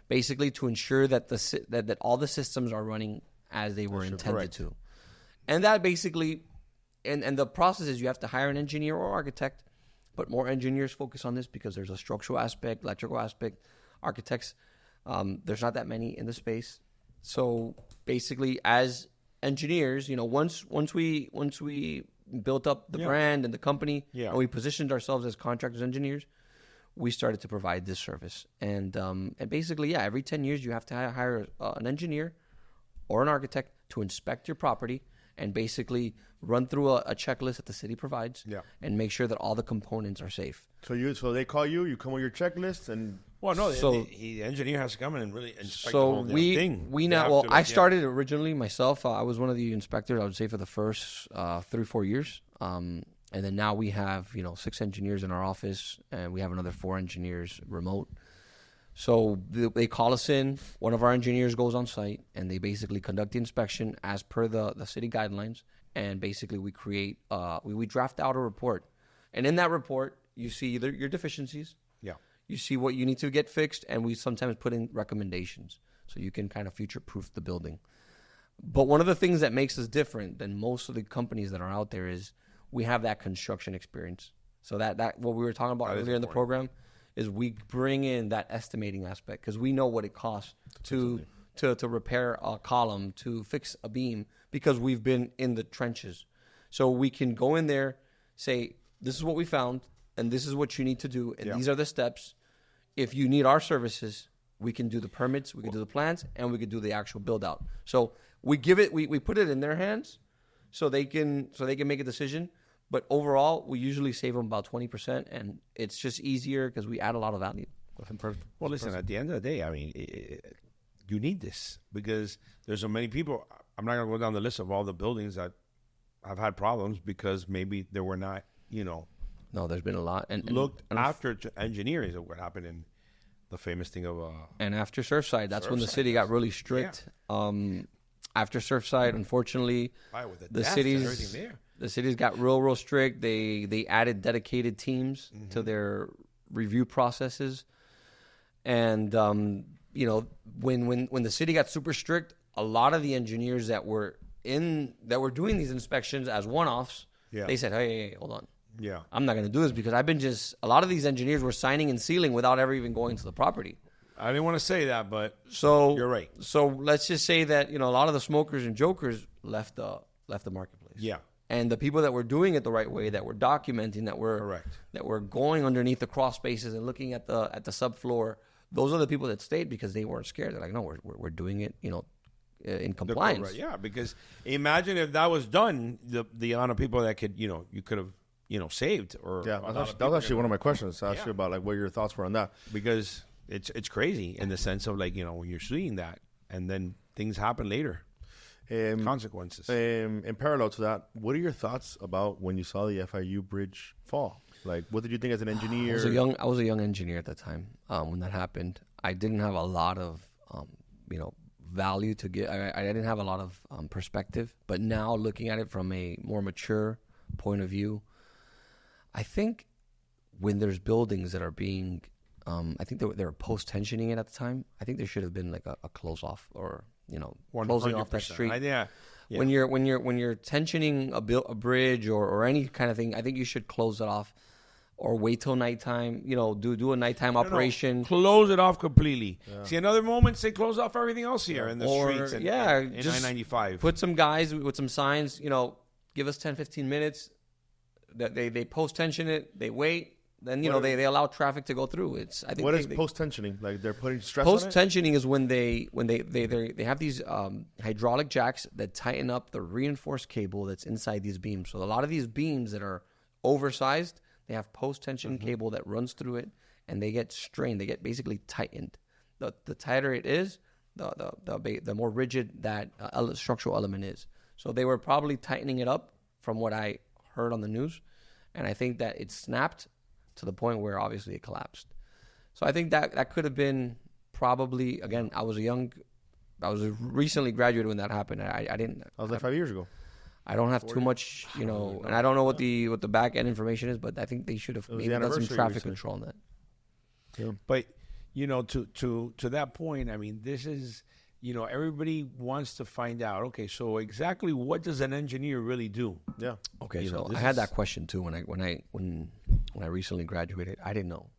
[SPEAKER 3] basically to ensure that that all the systems are running as they were intended to. And that basically, and the process is you have to hire an engineer or architect, but more engineers focus on this because there's a structural aspect, electrical aspect, architects. There's not that many in the space. So basically, as engineers, once we built up the brand and the company, and we positioned ourselves as contractors, engineers, we started to provide this service. And basically, every 10 years, you have to hire an engineer or an architect to inspect your property and basically run through a checklist that the city provides and make sure that all the components are safe.
[SPEAKER 1] So they call you, you come with your checklist, and
[SPEAKER 2] the engineer has to come in and really inspect the whole thing.
[SPEAKER 3] I started originally myself. I was one of the inspectors, I would say, for the first 3 or 4 years. And then now we have, 6 engineers in our office, and we have another 4 engineers remote. So they call us in. One of our engineers goes on site, and they basically conduct the inspection as per the city guidelines. And basically we create, we draft out a report. And in that report, you see your deficiencies.
[SPEAKER 2] Yeah.
[SPEAKER 3] You see what you need to get fixed, and we sometimes put in recommendations so you can kind of future-proof the building. But one of the things that makes us different than most of the companies that are out there is we have that construction experience. So that what we were talking about earlier in the program is we bring in that estimating aspect because we know what it costs to repair a column, to fix a beam, because we've been in the trenches. So we can go in there, say, this is what we found, and this is what you need to do, and these are the steps. If you need our services, we can do the permits, we can do the plans, and we can do the actual build-out. So we put it in their hands so they can make a decision. But overall, we usually save them about 20%, and it's just easier because we add a lot of value.
[SPEAKER 2] Well, listen, at the end of the day, I mean, you need this because there's so many people. I'm not going to go down the list of all the buildings that have had problems because maybe they were not,
[SPEAKER 3] No, there's been a lot. And
[SPEAKER 2] after engineering is what happened in the famous thing of...
[SPEAKER 3] and after Surfside, that's when the city got really strict. Yeah. After Surfside, unfortunately, the cities got real strict. They added dedicated teams to their review processes. And, when the city got super strict, a lot of the engineers that were doing these inspections as one-offs, they said, hey, hold on.
[SPEAKER 2] Yeah,
[SPEAKER 3] I'm not going to do this because a lot of these engineers were signing and sealing without ever even going to the property.
[SPEAKER 2] I didn't want to say that, but you're right.
[SPEAKER 3] So let's just say that, a lot of the smokers and jokers left the marketplace.
[SPEAKER 2] Yeah.
[SPEAKER 3] And the people that were doing it the right way, that were documenting, that were going underneath the crawl spaces and looking at the subfloor, those are the people that stayed because they weren't scared. They're like, no, we're doing it, in compliance.
[SPEAKER 2] Yeah, because imagine if that was done, the amount of people that could, you could have, saved. Or
[SPEAKER 1] that was actually one of my questions to ask you about, like, what your thoughts were on that.
[SPEAKER 2] Because it's crazy in the sense of, like, when you're seeing that and then things happen later. Consequences.
[SPEAKER 1] In parallel to that, what are your thoughts about when you saw the FIU Bridge fall? Like, what did you think as an engineer?
[SPEAKER 3] I was a young engineer at the time when that happened. I didn't have a lot of, value to give. I didn't have a lot of perspective. But now, looking at it from a more mature point of view, I think when there's buildings that are being, I think they were post-tensioning it at the time. I think there should have been like a close-off or, closing off that street.
[SPEAKER 2] Yeah.
[SPEAKER 3] When you're tensioning a bridge or any kind of thing, I think you should close it off or wait till nighttime. Do a nighttime operation.
[SPEAKER 2] No. Close it off completely. Yeah. See, another moment, say close off everything else here in the streets. And
[SPEAKER 3] just
[SPEAKER 2] I-95.
[SPEAKER 3] Put some guys with some signs. Give us 10, 15 minutes. That they post-tension it. They wait. Then they allow traffic to go through.
[SPEAKER 1] What is post-tensioning? Like they're putting stress on it?
[SPEAKER 3] Post-tensioning is when they have these hydraulic jacks that tighten up the reinforced cable that's inside these beams. So a lot of these beams that are oversized, they have post-tension cable that runs through it, and they get strained. They get basically tightened. The tighter it is, the more rigid that structural element is. So they were probably tightening it up from what I heard on the news, and I think that it snapped to the point where obviously it collapsed. So I think that could have been probably, again, I was recently graduated when that happened. I didn't.
[SPEAKER 1] I was like 5 years ago.
[SPEAKER 3] I don't have too much, and I don't know what the back end information is, but I think they should have maybe done some traffic control on that.
[SPEAKER 2] Yeah. But to that point, I mean, this is, everybody wants to find out. Okay, so exactly what does an engineer really do?
[SPEAKER 1] Yeah.
[SPEAKER 3] Okay, so I had that question too when I recently graduated. I didn't know.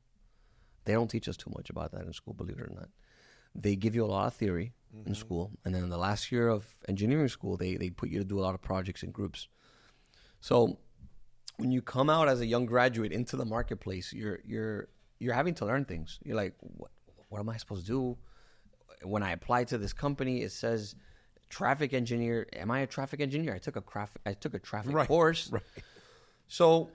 [SPEAKER 3] They don't teach us too much about that in school, believe it or not. They give you a lot of theory in school, and then in the last year of engineering school, they put you to do a lot of projects in groups. So when you come out as a young graduate into the marketplace, you're having to learn things. You're like, what am I supposed to do? When I apply to this company, it says traffic engineer. Am I a traffic engineer? I took a traffic course. Right. So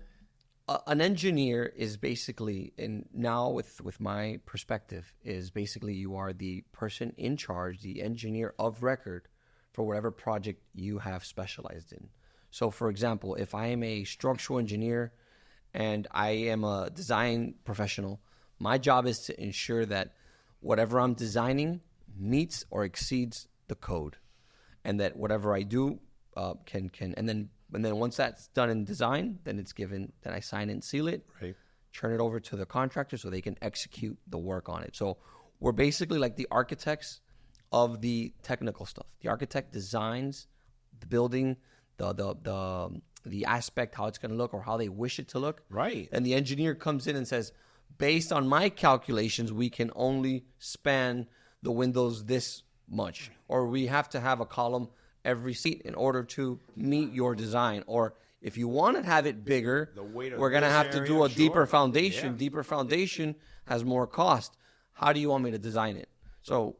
[SPEAKER 3] an engineer is basically, and now with my perspective, is basically you are the person in charge, the engineer of record for whatever project you have specialized in. So, for example, if I am a structural engineer and I am a design professional, my job is to ensure that whatever I'm designing meets or exceeds the code, and that whatever I do can and then once that's done in design, then it's given. Then I sign it and seal it,
[SPEAKER 2] right.
[SPEAKER 3] Turn it over to the contractor so they can execute the work on it. So we're basically like the architects of the technical stuff. The architect designs the building, the aspect, how it's going to look or how they wish it to look.
[SPEAKER 2] Right.
[SPEAKER 3] And the engineer comes in and says, based on my calculations, we can only span the windows this much, or we have to have a column every seat in order to meet your design. Or if you want to have it bigger, we're going to have to do a deeper foundation. Yeah. Deeper foundation has more cost. How do you want me to design it? So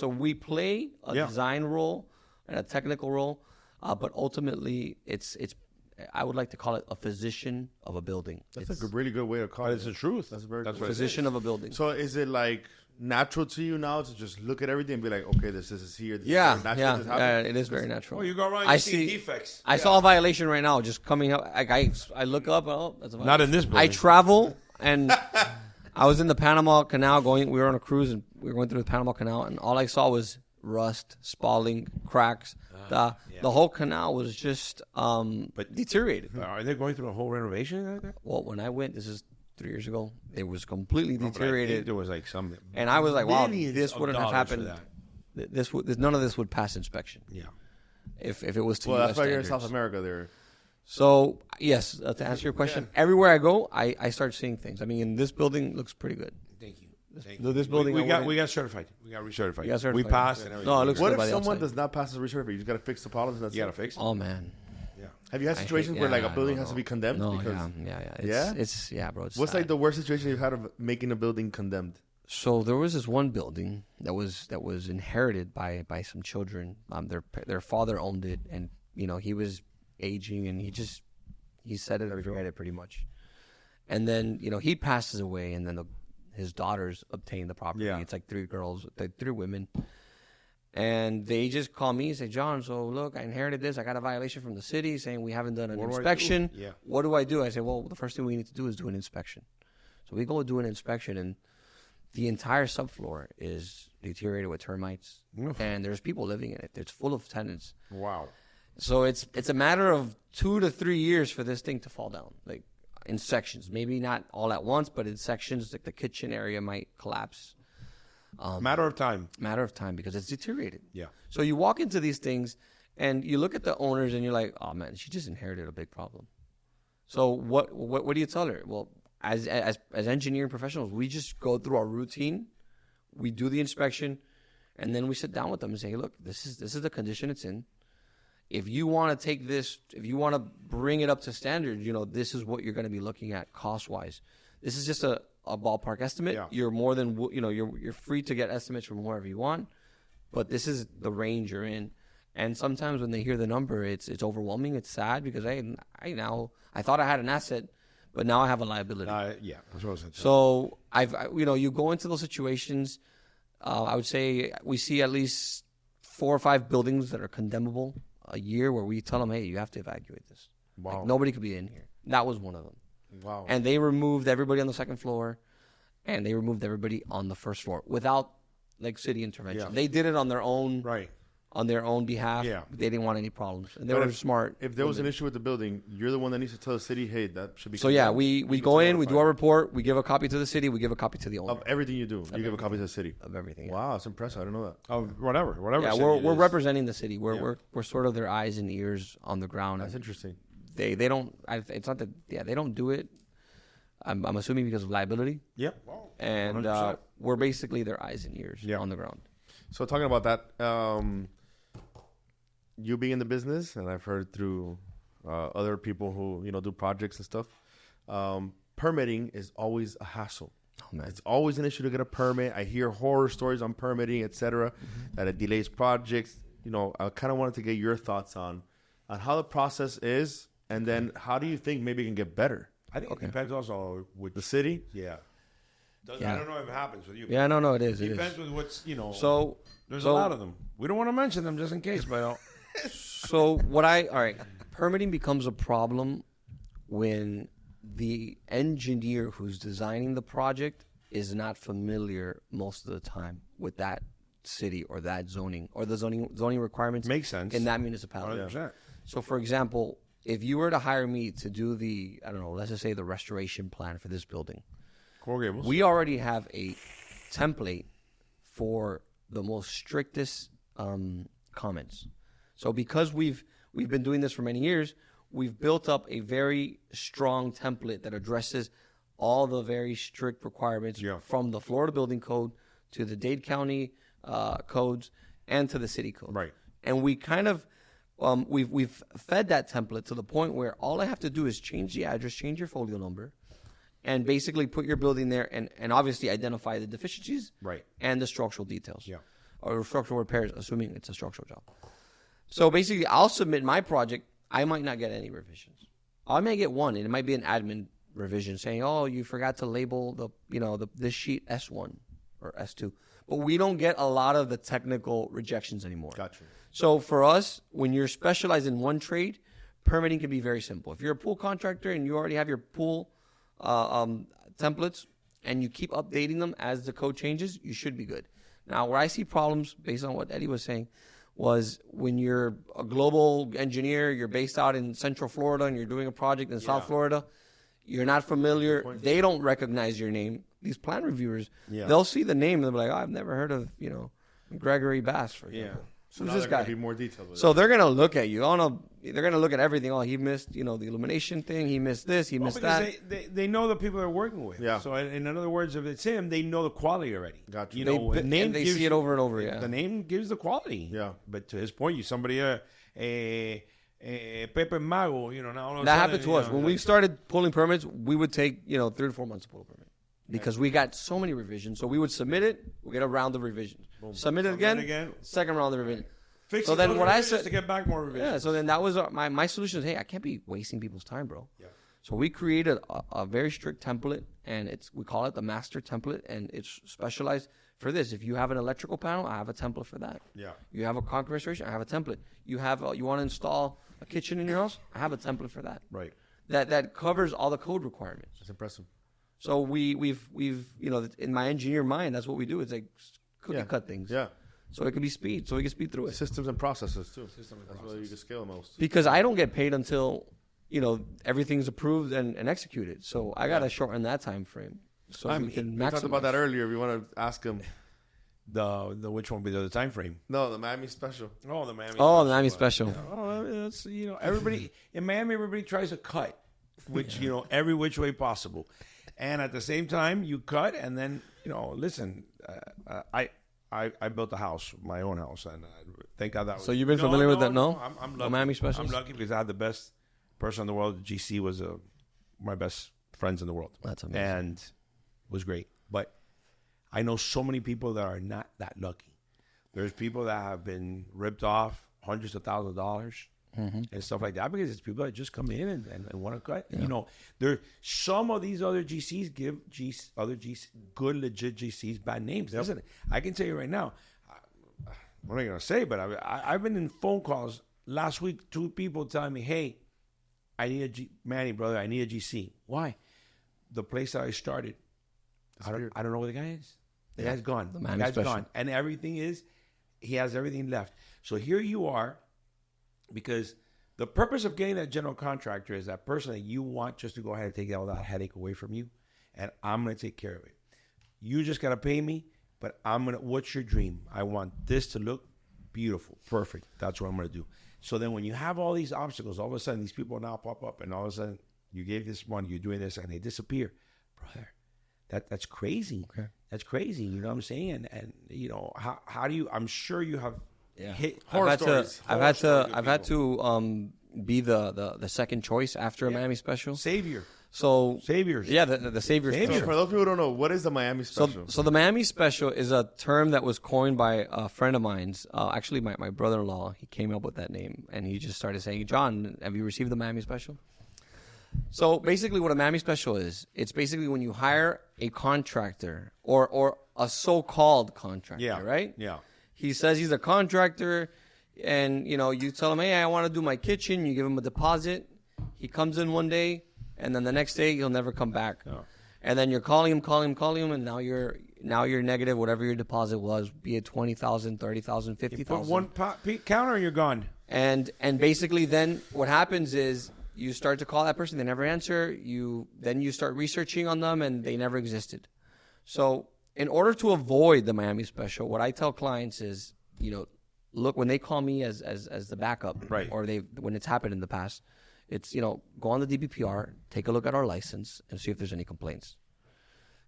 [SPEAKER 3] we play a design role and a technical role, but ultimately it's I would like to call it a physician of a building.
[SPEAKER 1] That's a really good way to call it.
[SPEAKER 2] It's the truth.
[SPEAKER 1] That's very
[SPEAKER 3] good. Physician of a building.
[SPEAKER 1] So is it like natural to you now to just look at everything and be like, okay, this is here. This
[SPEAKER 3] it is very natural.
[SPEAKER 2] Well, you go around and see defects.
[SPEAKER 3] I saw a violation right now just coming up. I look up. Oh, that's a violation.
[SPEAKER 2] Not in this building.
[SPEAKER 3] I travel and I was in the Panama Canal we were on a cruise and we were going through the Panama Canal and all I saw was rust, spalling, cracks. The whole canal was just deteriorated.
[SPEAKER 2] Are they going through a whole renovation like that?
[SPEAKER 3] Well, when I went, this is 3 years ago, it was completely deteriorated.
[SPEAKER 2] There was like some,
[SPEAKER 3] and I was like, "Wow, this wouldn't have happened. None of this would pass inspection."
[SPEAKER 2] Yeah,
[SPEAKER 3] if it was to
[SPEAKER 1] well,
[SPEAKER 3] US
[SPEAKER 1] that's why you're in
[SPEAKER 3] standards.
[SPEAKER 1] South America there.
[SPEAKER 3] So yes, to answer your question, everywhere I go, I start seeing things. I mean, this building looks pretty good.
[SPEAKER 2] Thank you.
[SPEAKER 3] This building,
[SPEAKER 2] we got certified. We got recertified. We passed. And
[SPEAKER 3] no, it looks
[SPEAKER 1] what
[SPEAKER 3] good
[SPEAKER 1] if someone does not pass the recertification? You just got to fix the problems. And
[SPEAKER 2] you got to fix it.
[SPEAKER 3] Oh man.
[SPEAKER 2] Yeah.
[SPEAKER 1] Have you had situations where like a building has to be condemned?
[SPEAKER 3] No,
[SPEAKER 1] yeah.
[SPEAKER 3] It's bro.
[SPEAKER 1] What's like the worst situation you've had of making a building condemned?
[SPEAKER 3] So there was this one building that was inherited by some children. Their father owned it, and he was aging, and he said it and forget it pretty much. And then he passes away, and then his daughters obtain the property. Yeah. It's like 3 women. And they just call me and say, John, so look, I inherited this. I got a violation from the city saying we haven't done an inspection. What do I do? I say, well, the first thing we need to do is do an inspection. So we go do an inspection, and the entire subfloor is deteriorated with termites. And there's people living in it. It's full of tenants.
[SPEAKER 2] Wow.
[SPEAKER 3] So it's a matter of 2 to 3 years for this thing to fall down, like in sections. Maybe not all at once, but in sections, like the kitchen area might collapse.
[SPEAKER 2] Matter of time
[SPEAKER 3] because it's deteriorated.
[SPEAKER 2] Yeah.
[SPEAKER 3] So you walk into these things and you look at the owners and you're like, oh man, she just inherited a big problem. So what do you tell her? Well, as engineering professionals, we just go through our routine, we do the inspection, and then we sit down with them and say, hey, look, this is the condition it's in. If you want to take this, if you want to bring it up to standard, this is what you're going to be looking at cost-wise. This is just a ballpark estimate. Yeah. You're more than you're free to get estimates from wherever you want, but this is the range you're in. And sometimes when they hear the number, it's overwhelming. It's sad because I thought I had an asset, but now I have a liability.
[SPEAKER 2] Yeah, that's what I was saying.
[SPEAKER 3] So you go into those situations. I would say we see at least 4 or 5 buildings that are condemnable a year where we tell them, hey, you have to evacuate this.
[SPEAKER 1] Wow.
[SPEAKER 3] Like, nobody could be in here. That was one of them.
[SPEAKER 1] Wow.
[SPEAKER 3] And they removed everybody on the second floor, and they removed everybody on the first floor without city intervention. Yeah. They did it on their own,
[SPEAKER 2] right?
[SPEAKER 3] On their own behalf.
[SPEAKER 2] Yeah.
[SPEAKER 3] They didn't want any problems, and they were smart.
[SPEAKER 1] If there was an issue with the building, you're the one that needs to tell the city, hey, that should be.
[SPEAKER 3] So yeah, we go in, we do our report, we give a copy to the city, we give a copy to the owner
[SPEAKER 1] of everything you do. You give a copy to the city
[SPEAKER 3] of everything. Yeah.
[SPEAKER 1] Wow, that's impressive. I didn't know that.
[SPEAKER 2] Of whatever.
[SPEAKER 3] Yeah, we're representing the city. We're sort of their eyes and ears on the ground.
[SPEAKER 1] That's interesting.
[SPEAKER 3] They don't. It's not that. Yeah, they don't do it. I'm assuming because of liability.
[SPEAKER 2] Yep. Wow.
[SPEAKER 3] And we're basically their eyes and ears on the ground.
[SPEAKER 1] So talking about that, you being in the business, and I've heard through other people who do projects and stuff, permitting is always a hassle.
[SPEAKER 3] Oh, man.
[SPEAKER 1] It's always an issue to get a permit. I hear horror stories on permitting, etc., that it delays projects. I kind of wanted to get your thoughts on how the process is, and then how do you think maybe it can get better?
[SPEAKER 2] I think it depends also with
[SPEAKER 1] the city.
[SPEAKER 2] Yeah. I don't know if it happens with you.
[SPEAKER 3] Yeah, no, it is.
[SPEAKER 2] It depends with what's
[SPEAKER 3] So
[SPEAKER 2] there's a lot of them. We don't want to mention them just in case, but
[SPEAKER 3] So permitting becomes a problem when the engineer who's designing the project is not familiar most of the time with that city or that zoning or the zoning requirements.
[SPEAKER 2] Makes sense.
[SPEAKER 3] In that municipality.
[SPEAKER 2] 100%.
[SPEAKER 3] So, for example, if you were to hire me to do let's just say the restoration plan for this building, we already have a template for the most strictest comments. So because we've been doing this for many years, we've built up a very strong template that addresses all the very strict requirements from the Florida Building Code to the Dade County codes and to the city code.
[SPEAKER 2] Right.
[SPEAKER 3] And we kind of we've fed that template to the point where all I have to do is change the address, change your folio number, and basically put your building there and obviously identify the deficiencies and the structural details. Yeah. Or structural repairs, assuming it's a structural job. So basically, I'll submit my project. I might not get any revisions. I may get one, and it might be an admin revision saying, "Oh, you forgot to label this sheet S1 or S2." But we don't get a lot of the technical rejections anymore.
[SPEAKER 1] Gotcha.
[SPEAKER 3] So for us, when you're specialized in one trade, permitting can be very simple. If you're a pool contractor and you already have your pool templates and you keep updating them as the code changes, you should be good. Now, where I see problems, based on what Eddie was saying, was when you're a global engineer, you're based out in Central Florida, and you're doing a project in South Florida, you're not familiar, they don't recognize your name. These plan reviewers, they'll see the name and they'll be like, I've never heard of, Gregory Bass, for example. So
[SPEAKER 1] this guy. Be more detailed
[SPEAKER 3] so they're going to look at you. They're going to look at everything. Oh, he missed, the illumination thing. He missed this. He missed that.
[SPEAKER 2] They know the people they're working with.
[SPEAKER 1] Yeah.
[SPEAKER 2] So in other words, if it's him, they know the quality already.
[SPEAKER 1] Gotcha.
[SPEAKER 3] They see it over and over. Yeah.
[SPEAKER 2] The name gives the quality.
[SPEAKER 1] Yeah.
[SPEAKER 2] But to his point, somebody Pepe Mago, now
[SPEAKER 3] that happened to us when we started pulling permits. We would take 3 to 4 months to pull a permit because we got so many revisions. So we would submit it. We get a round of revisions. Boom. Submit it again. Second round of revisions.
[SPEAKER 2] So then what I said to get back more revisions.
[SPEAKER 3] Yeah. So then that was my solution. Is, hey, I can't be wasting people's time, bro. Yeah. So we created a very strict template, and we call it the master template, and it's specialized for this. If you have an electrical panel, I have a template for that.
[SPEAKER 2] Yeah.
[SPEAKER 3] You have a concrete restoration, I have a template. You want to install a kitchen in your house, I have a template for that.
[SPEAKER 2] Right.
[SPEAKER 3] That covers all the code requirements.
[SPEAKER 1] That's impressive.
[SPEAKER 3] So we've in my engineer mind, that's what we do. It's like cookie cut things.
[SPEAKER 1] Yeah.
[SPEAKER 3] So it can be speed. So we can speed through it.
[SPEAKER 1] Systems and processes too. That's where you can scale most.
[SPEAKER 3] Because I don't get paid until everything's approved and executed. So I got to shorten that time frame. So we can maximize.
[SPEAKER 1] We talked about that earlier. If you want to ask him.
[SPEAKER 2] The which one would be the time frame?
[SPEAKER 1] No, the Miami special.
[SPEAKER 2] Oh, the Miami.
[SPEAKER 3] Oh, the Miami special.
[SPEAKER 2] Oh, that's everybody in Miami. Everybody tries to cut, which every which way possible, and at the same time you cut, and then listen. I built a house, my own house, and thank God that was.
[SPEAKER 3] So you've been familiar with that? No,
[SPEAKER 2] I'm lucky.
[SPEAKER 3] The Miami special.
[SPEAKER 2] I'm lucky because I had the best person in the world. GC was my best friends in the world.
[SPEAKER 3] That's amazing,
[SPEAKER 2] and was great, but. I know so many people that are not that lucky. There's people that have been ripped off hundreds of thousands of dollars and stuff like that because it's people that just come in and want to cut. Yeah. There some of these other GCs give other good legit GCs bad names. Yep. Listen, I can tell you right now. What am I going to say? But I've been in phone calls last week. 2 people telling me, "Hey, I need Manny, brother. I need a GC. Why? The place that I started." I don't know where the guy is. The guy's gone. The guy's gone. And he has everything left. So here you are, because the purpose of getting that general contractor is that person that you want just to go ahead and take all that headache away from you, and I'm going to take care of it. You just got to pay me, but what's your dream? I want this to look beautiful. Perfect. That's what I'm going to do. So then when you have all these obstacles, all of a sudden these people now pop up, and all of a sudden you gave this one, you're doing this, and they disappear. Brother. That's crazy. Okay. That's crazy. You know what I'm saying? And how do you? I'm sure you have hit horror stories.
[SPEAKER 3] I've had to be the second choice after a Miami special.
[SPEAKER 2] Savior.
[SPEAKER 3] So
[SPEAKER 2] Saviors.
[SPEAKER 3] Yeah, the Saviors.
[SPEAKER 1] Savior. For those people who don't know, what is the Miami special?
[SPEAKER 3] So the Miami special is a term that was coined by a friend of mine's. Actually, my brother-in-law. He came up with that name, and he just started saying, "John, have you received the Miami special?" So basically what a Miami special is, it's basically when you hire a contractor or a so-called contractor, right?
[SPEAKER 2] Yeah.
[SPEAKER 3] He says he's a contractor. and you tell him, hey, I want to do my kitchen. You give him a deposit. He comes in one day, and then the next day he'll never come back. Oh. And then you're calling him, and now you're negative whatever your deposit was, be it 20,000, 30,000, 50,000.
[SPEAKER 2] You put one counter and you're gone.
[SPEAKER 3] And basically then what happens is you start to call that person, they never answer. Then you start researching on them, and they never existed. So in order to avoid the Miami special, what I tell clients is, look, when they call me as the backup,
[SPEAKER 2] right,
[SPEAKER 3] or when it's happened in the past, it's, go on the DBPR, take a look at our license, and see if there's any complaints.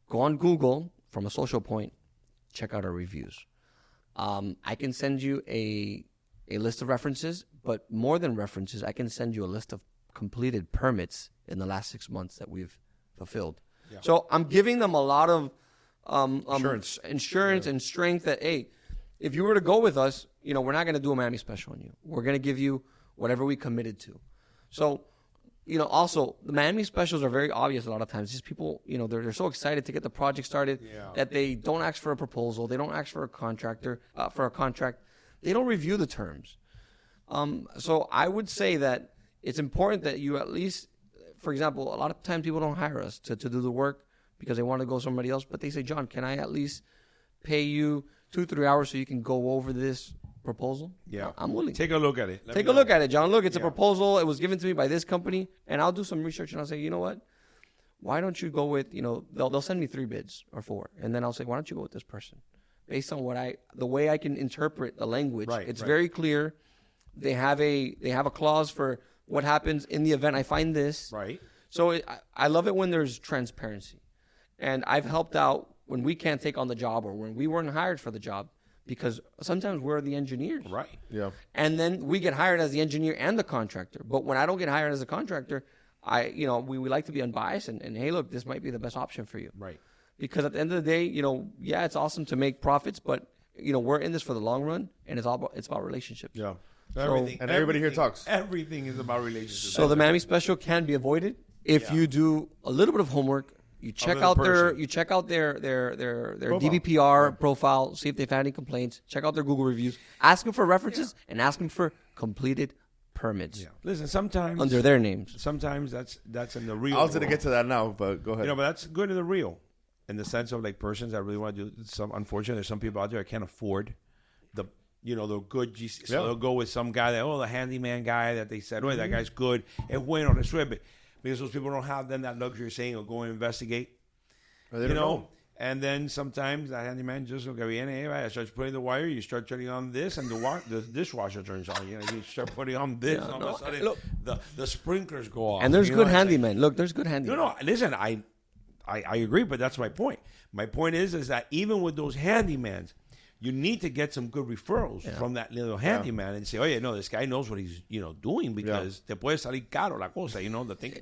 [SPEAKER 3] Go on Google from a social point, check out our reviews. I can send you a list of references, but more than references, I can send you a list of completed permits in the last 6 months that we've fulfilled. Yeah. So I'm giving them a lot of insurance and strength that, hey, if you were to go with us, we're not going to do a Miami special on you. We're going to give you whatever we committed to. So, also the Miami specials are very obvious a lot of times. Just people, they're so excited to get the project started that they don't ask for a proposal. They don't ask for a contract. They don't review the terms. So I would say that it's important that you at least, for example, a lot of times people don't hire us to do the work because they want to go somebody else. But they say, John, can I at least pay you 2-3 hours so you can go over this proposal?
[SPEAKER 2] Yeah.
[SPEAKER 3] I'm willing.
[SPEAKER 2] Take a look at it.
[SPEAKER 3] Take a look at it, John. Look, it's a proposal. It was given to me by this company, and I'll do some research, and I'll say, you know what? Why don't you go with, they'll send me 3 bids or 4, and then I'll say, why don't you go with this person? Based on the way I can interpret the language, it's very clear. They have a clause for what happens in the event I find this.
[SPEAKER 2] Right.
[SPEAKER 3] So I love it when there's transparency. And I've helped out when we can't take on the job or when we weren't hired for the job, because sometimes we're the engineers.
[SPEAKER 2] Right.
[SPEAKER 1] Yeah.
[SPEAKER 3] And then we get hired as the engineer and the contractor. But when I don't get hired as a contractor, we like to be unbiased and hey, look, this might be the best option for you.
[SPEAKER 2] Right.
[SPEAKER 3] Because at the end of the day, it's awesome to make profits, but we're in this for the long run, and it's about relationships.
[SPEAKER 1] Yeah.
[SPEAKER 2] Everybody
[SPEAKER 1] here talks.
[SPEAKER 2] Everything is about relationships.
[SPEAKER 3] So the Miami special can be avoided if you do a little bit of homework. You check out their DBPR profile, see if they've had any complaints. Check out their Google reviews. Ask them for references and ask them for completed permits.
[SPEAKER 2] Yeah. Listen, sometimes
[SPEAKER 3] under their names.
[SPEAKER 2] Sometimes that's in the real.
[SPEAKER 1] I was going to get to that now, but go ahead.
[SPEAKER 2] But that's good in the real, in the sense of like persons that really want to do. Unfortunately, there's some people out there that can't afford the good GC. So they'll go with some guy the handyman guy that they said, that guy's good. Es bueno, resuelve. Because those people don't have then that luxury of saying, go and investigate.
[SPEAKER 1] Know.
[SPEAKER 2] And then sometimes that handyman just starts putting the wire, you start turning on this, and the dishwasher turns on. You start putting on this, and all of a sudden the sprinklers go off.
[SPEAKER 3] And there's good handymen. Look, there's good handymen.
[SPEAKER 2] No, listen, I agree, but that's my point. My point is that even with those handymans, you need to get some good referrals from that little handyman and say, oh, this guy knows what he's, doing, because te puede salir caro la cosa, the thing.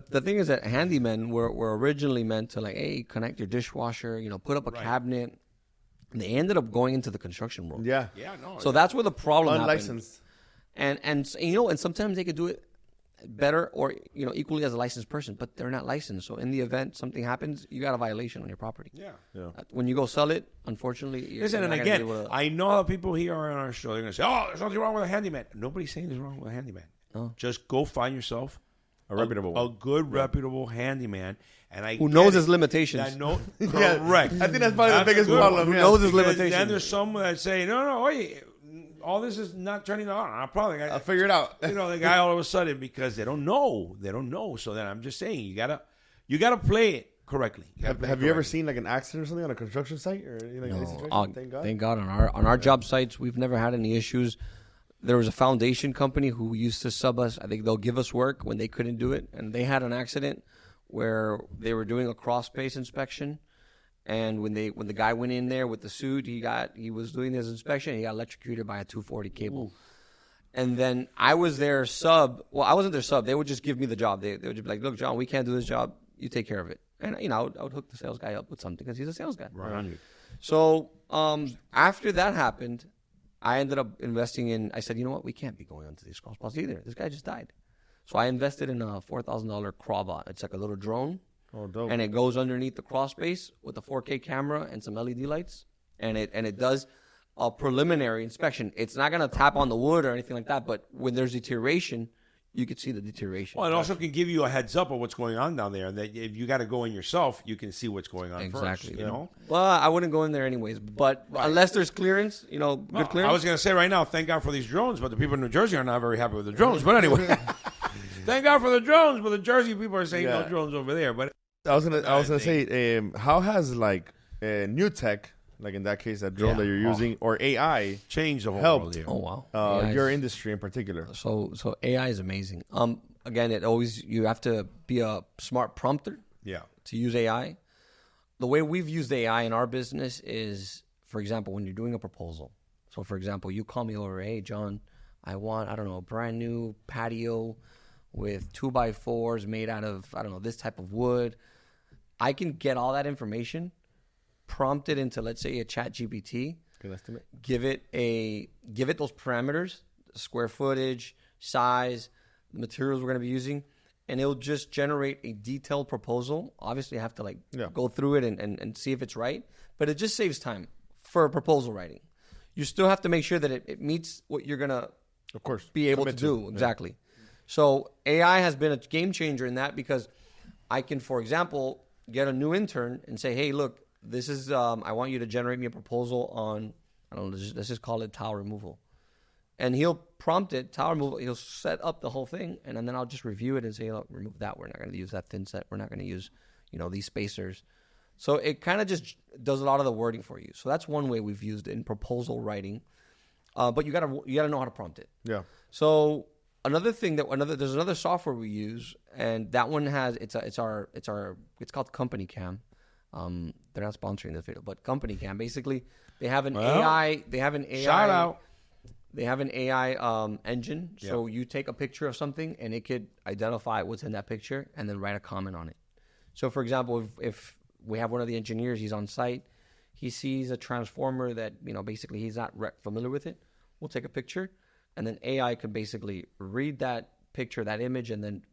[SPEAKER 3] The thing is that handymen were originally meant to, like, hey, connect your dishwasher, put up a cabinet. And they ended up going into the construction world.
[SPEAKER 1] Yeah.
[SPEAKER 2] Yeah, no.
[SPEAKER 3] So that's where the problem
[SPEAKER 1] unlicensed.
[SPEAKER 3] happened. And sometimes they could do it better or equally as a licensed person, but they're not licensed. So in the event something happens, you got a violation on your property.
[SPEAKER 2] Yeah.
[SPEAKER 3] When you go sell it, unfortunately,
[SPEAKER 2] listen. And again, I know how people here are on our show. They're gonna say, "Oh, there's nothing wrong with a handyman." Nobody's saying there's wrong with a handyman.
[SPEAKER 3] No.
[SPEAKER 2] Just go find yourself
[SPEAKER 1] a reputable,
[SPEAKER 2] a good reputable handyman, and
[SPEAKER 3] who knows his limitations.
[SPEAKER 2] Correct.
[SPEAKER 1] I think that's probably the biggest problem.
[SPEAKER 3] Who knows his limitations?
[SPEAKER 2] Then there's someone that say, "No, wait. All this is not turning on. I'll
[SPEAKER 1] figure it out."
[SPEAKER 2] The guy all of a sudden, because they don't know. So then I'm just saying, you gotta play it correctly.
[SPEAKER 1] Have you ever seen like an accident or something on a construction site or any situation?
[SPEAKER 3] Thank God on our job sites we've never had any issues. There was a foundation company who used to sub us. I think they'll give us work when they couldn't do it, and they had an accident where they were doing a crawl space inspection. And when the guy went in there with the suit, he was doing his inspection. He got electrocuted by a 240 cable. Ooh. And then I was their sub. Well, I wasn't their sub. They would just give me the job. They would just be like, "Look, John, we can't do this job. You take care of it." And I would hook the sales guy up with something because he's a sales guy.
[SPEAKER 2] Right on you.
[SPEAKER 3] So after that happened, I ended up investing in. I said, you know what? We can't be going onto these crawl spots either. This guy just died. So I invested in a $4,000 crawbot. It's like a little drone.
[SPEAKER 1] Oh, dope.
[SPEAKER 3] And it goes underneath the crawl space with a 4K camera and some LED lights, and it does a preliminary inspection. It's not going to tap on the wood or anything like that, but when there's deterioration, you could see the deterioration.
[SPEAKER 2] Well, it also can give you a heads up of what's going on down there. And that if you got to go in yourself, you can see what's going on
[SPEAKER 3] exactly.
[SPEAKER 2] first. You know.
[SPEAKER 3] Well, I wouldn't go in there anyways, but unless there's clearance, good clearance.
[SPEAKER 2] I was going to say right now, thank God for these drones, but the people in New Jersey are not very happy with the drones. But anyway, thank God for the drones, but the Jersey people are saying no drones over there. But
[SPEAKER 1] I was gonna say, how has new tech, like in that case, that drone that you're using, or AI,
[SPEAKER 2] changed the whole
[SPEAKER 1] helped?
[SPEAKER 2] World here.
[SPEAKER 1] Your industry in particular.
[SPEAKER 3] So AI is amazing. Again, you have to be a smart prompter.
[SPEAKER 2] Yeah.
[SPEAKER 3] To use AI. The way we've used AI in our business is, for example, when you're doing a proposal. So, for example, you call me over, hey, John, I want, a brand new patio with 2x4s made out of, this type of wood. I can get all that information, prompt it into, let's say, a chat GPT.
[SPEAKER 1] Good estimate.
[SPEAKER 3] Give it those parameters, square footage, size, the materials we're going to be using, and it'll just generate a detailed proposal. Obviously, you have to go through it and see if it's right, but it just saves time for proposal writing. You still have to make sure that it meets what you're going to,
[SPEAKER 1] of course,
[SPEAKER 3] be able to do. Exactly. So AI has been a game changer in that, because I can, for example, get a new intern and say, hey, look, this is, I want you to generate me a proposal on, let's just call it tile removal. And he'll prompt it, tile removal. He'll set up the whole thing, and then I'll just review it and say, look, remove that. We're not going to use that thin set. We're not going to use, these spacers. So it kind of just does a lot of the wording for you. So that's one way we've used it in proposal writing. But you gotta know how to prompt it.
[SPEAKER 1] Yeah.
[SPEAKER 3] So another thing there's another software we use, and that one has it's called Company Cam. They're not sponsoring this video, but Company Cam, basically they have an AI.
[SPEAKER 2] Shout out.
[SPEAKER 3] They have an AI engine. So you take a picture of something, and it could identify what's in that picture and then write a comment on it. So, for example, if we have one of the engineers, he's on site, he sees a transformer that, basically he's not familiar with it, we'll take a picture, and then AI could basically read that picture, that image, and then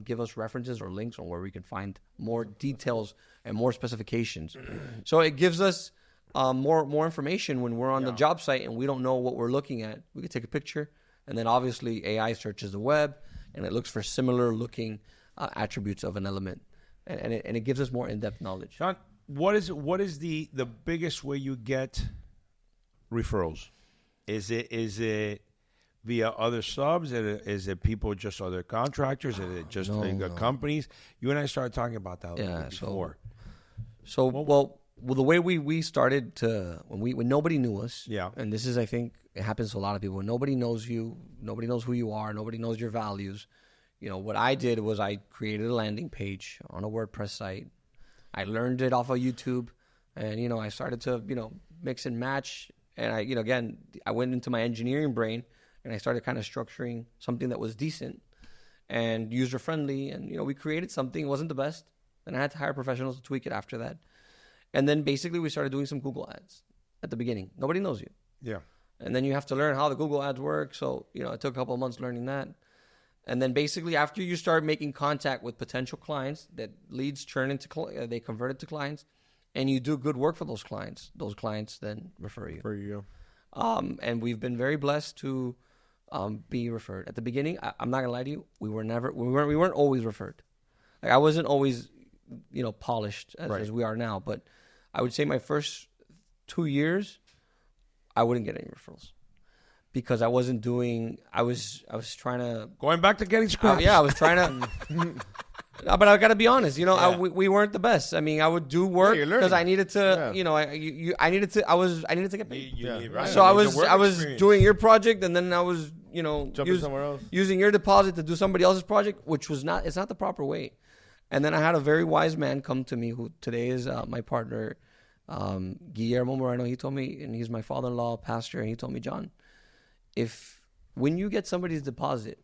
[SPEAKER 3] give us references or links on where we can find more details and more specifications. So it gives us more information when we're on the job site and we don't know what we're looking at. We can take a picture, and then obviously AI searches the web, and it looks for similar looking attributes of an element, and it gives us more in-depth knowledge.
[SPEAKER 2] John, what is the biggest way you get referrals? Is it via other subs? Is it people, just other contractors? Is it just companies? You and I started talking about that before.
[SPEAKER 3] So the way we started to, when nobody knew us, and this is, I think, it happens to a lot of people. When nobody knows you, nobody knows who you are, nobody knows your values. What I did was I created a landing page on a WordPress site. I learned it off of YouTube, and I started to mix and match. And I went into my engineering brain, and I started kind of structuring something that was decent and user friendly. And we created something. It wasn't the best, and I had to hire professionals to tweak it after that. And then basically we started doing some Google ads at the beginning. Nobody knows you.
[SPEAKER 2] Yeah.
[SPEAKER 3] And then you have to learn how the Google ads work. So, it took a couple of months learning that. And then basically after you start making contact with potential clients, that leads turn into, they convert it to clients, and you do good work for those clients then refer you.
[SPEAKER 1] For you.
[SPEAKER 3] And we've been very blessed to be referred. At the beginning, I'm not gonna lie to you, we weren't always referred. Like, I wasn't always, polished as we are now, but I would say my first 2 years, I wouldn't get any referrals because I wasn't doing. I was trying to
[SPEAKER 2] going back to getting scraps.
[SPEAKER 3] I was trying to. No, but I got to be honest. We weren't the best. I mean, I would do work because I needed to. Yeah. I needed to get paid. Right. So I was doing your project, and then I was
[SPEAKER 1] somewhere else, using
[SPEAKER 3] your deposit to do somebody else's project, which was not. It's not the proper way. And then I had a very wise man come to me, who today is my partner, Guillermo Moreno. He told me, and he's my father-in-law, pastor, and he told me, John, when you get somebody's deposit,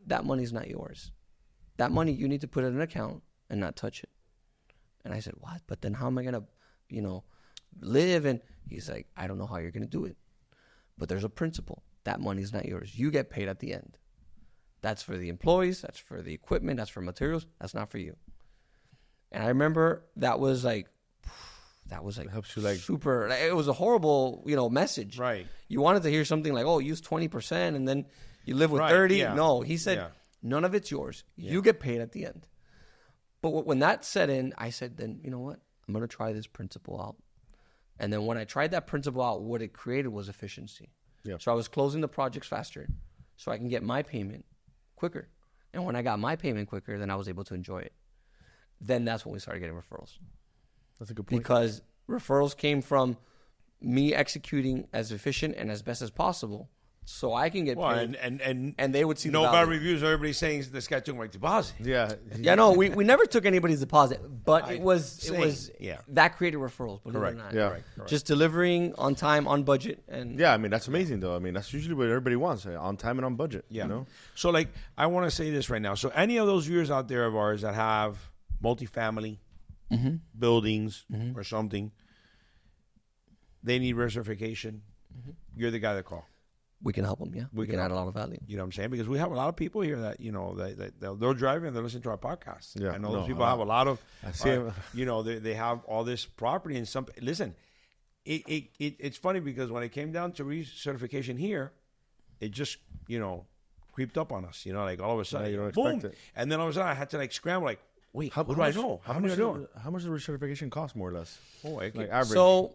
[SPEAKER 3] that money's not yours. That money you need to put in an account and not touch it. And I said, what? But then how am I going to, live? And he's like, I don't know how you're going to do it. But there's a principle. That money's not yours. You get paid at the end. That's for the employees. That's for the equipment. That's for materials. That's not for you. And I remember that was like that was like
[SPEAKER 1] helps you like
[SPEAKER 3] super. It was a horrible, message.
[SPEAKER 2] Right.
[SPEAKER 3] You wanted to hear something like, "Oh, use 20% and then you live with 30." Yeah. No, he said, "None of it's yours. Yeah. You get paid at the end." But when that set in, I said, "Then you know what? I'm going to try this principle out." And then when I tried that principle out, what it created was efficiency. Yeah. So I was closing the projects faster, so I can get my payment quicker. And when I got my payment quicker, then I was able to enjoy it. Then that's when we started getting referrals. That's a good point. Because referrals came from me executing as efficient and as best as possible, so I can get paid. And they would see
[SPEAKER 2] no bad reviews. Everybody's saying this guy took my deposit.
[SPEAKER 1] Yeah.
[SPEAKER 3] Yeah. No, we never took anybody's deposit, but it was that created referrals.
[SPEAKER 1] Correct.
[SPEAKER 3] Yeah. Correct. Just delivering on time, on budget, and
[SPEAKER 1] I mean that's amazing though. I mean that's usually what everybody wants, on time and on budget. Yeah. You know?
[SPEAKER 2] So like I want to say this right now. So any of those viewers out there of ours that have multifamily buildings or something, they need recertification. You're the guy to call.
[SPEAKER 3] We can help them. Yeah, we can add a lot of value.
[SPEAKER 2] You know what I'm saying? Because we have a lot of people here that they're driving and they're listening to our podcast. Yeah, I know those people have a lot of. They have all this property and some. Listen, it's funny because when it came down to recertification here, it just creeped up on us. Like all of a sudden,
[SPEAKER 1] you don't
[SPEAKER 2] boom,
[SPEAKER 1] expect it.
[SPEAKER 2] And then all of a sudden I had to scramble. Wait, what do I know? How much
[SPEAKER 1] does the recertification cost, more or less?
[SPEAKER 2] Average.
[SPEAKER 3] So,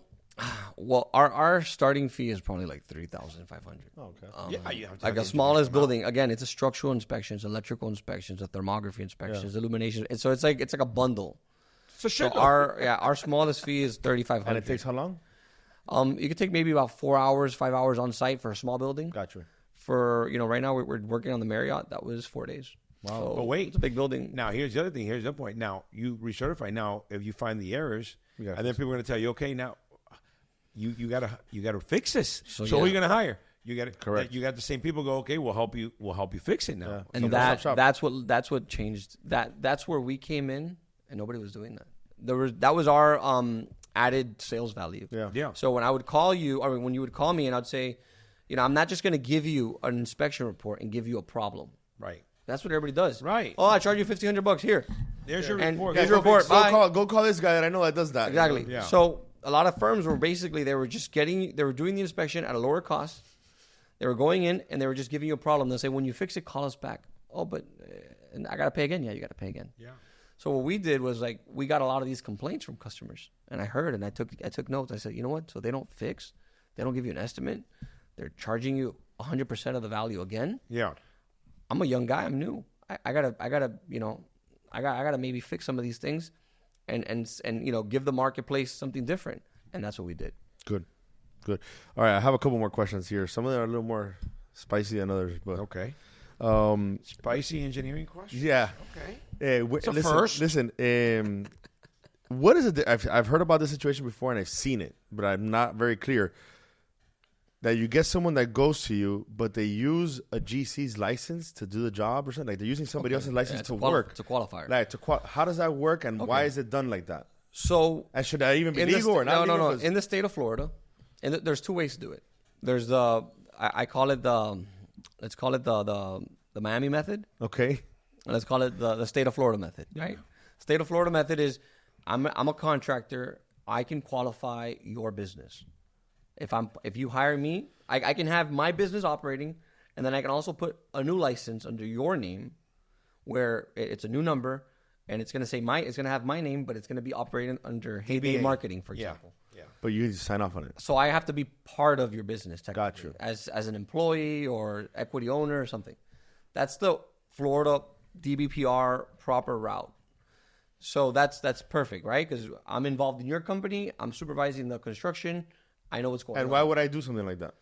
[SPEAKER 3] our starting fee is probably like $3,500.
[SPEAKER 1] Okay.
[SPEAKER 3] Like the smallest building. Again, it's a structural inspections, electrical inspections, a thermography inspections, illumination. So it's like a bundle.
[SPEAKER 2] So
[SPEAKER 3] our smallest fee is $3,500.
[SPEAKER 1] And it takes how long?
[SPEAKER 3] You could take maybe about 4 hours, 5 hours on site for a small building.
[SPEAKER 1] Gotcha.
[SPEAKER 3] For right now we're working on the Marriott. That was 4 days.
[SPEAKER 2] Wow. So but wait,
[SPEAKER 3] it's a big building.
[SPEAKER 2] Now, here's the other thing. Here's the point. Now, you recertify. Now, if you find the errors, and then people are going to tell you, okay, now you gotta fix this. So who are you going to hire? You got correct. You got the same people go, okay, we'll help you fix it now.
[SPEAKER 3] Yeah. And that's what changed. That's where we came in, and nobody was doing that. That was our added sales value.
[SPEAKER 2] Yeah.
[SPEAKER 3] So when I would call you, or when you would call me, and I'd say, I'm not just going to give you an inspection report and give you a problem.
[SPEAKER 2] Right.
[SPEAKER 3] That's what everybody does.
[SPEAKER 2] Right.
[SPEAKER 3] Oh, I charge you $1,500 here.
[SPEAKER 2] There's your report.
[SPEAKER 3] Here's your report. Bye.
[SPEAKER 1] Go call this guy that I know that does that.
[SPEAKER 3] Exactly. Yeah. So a lot of firms were basically, they were doing the inspection at a lower cost. They were going in and they were just giving you a problem. They'll say, when you fix it, call us back. Oh, but and I got to pay again. Yeah, you got to pay again.
[SPEAKER 2] Yeah.
[SPEAKER 3] So what we did was we got a lot of these complaints from customers, and I heard and I took notes. I said, you know what? So they don't fix, they don't give you an estimate. They're charging you 100% of the value again.
[SPEAKER 2] Yeah.
[SPEAKER 3] I'm a young guy. I'm new. I gotta maybe fix some of these things, and give the marketplace something different, and that's what we did.
[SPEAKER 1] Good. All right, I have a couple more questions here. Some of them are a little more spicy than others, but
[SPEAKER 2] okay. Spicy engineering questions.
[SPEAKER 1] Yeah.
[SPEAKER 2] Okay.
[SPEAKER 1] Listen. What is it? I've heard about this situation before and I've seen it, but I'm not very clear. That you get someone that goes to you, but they use a GC's license to do the job or something. Like they're using somebody else's license to work.
[SPEAKER 3] It's a qualifier.
[SPEAKER 1] Like how does that work, and why is it done like that?
[SPEAKER 3] So,
[SPEAKER 1] and should that even be legal or not?
[SPEAKER 3] No. In the state of Florida, and there's two ways to do it. There's I call it let's call it the Miami method.
[SPEAKER 1] Okay.
[SPEAKER 3] And let's call it the state of Florida method. Right. State of Florida method is I'm a contractor. I can qualify your business. If you hire me, I can have my business operating, and then I can also put a new license under your name, where it's a new number, and it's going to have my name, but it's going to be operating under Heyday Marketing, for example.
[SPEAKER 2] Yeah.
[SPEAKER 1] But you need to sign off on it.
[SPEAKER 3] So I have to be part of your business, technically.
[SPEAKER 1] Got you.
[SPEAKER 3] As an employee or equity owner or something. That's the Florida DBPR proper route. So that's perfect, right? Because I'm involved in your company. I'm supervising the construction. I know what's going on.
[SPEAKER 1] And why would I do something like that?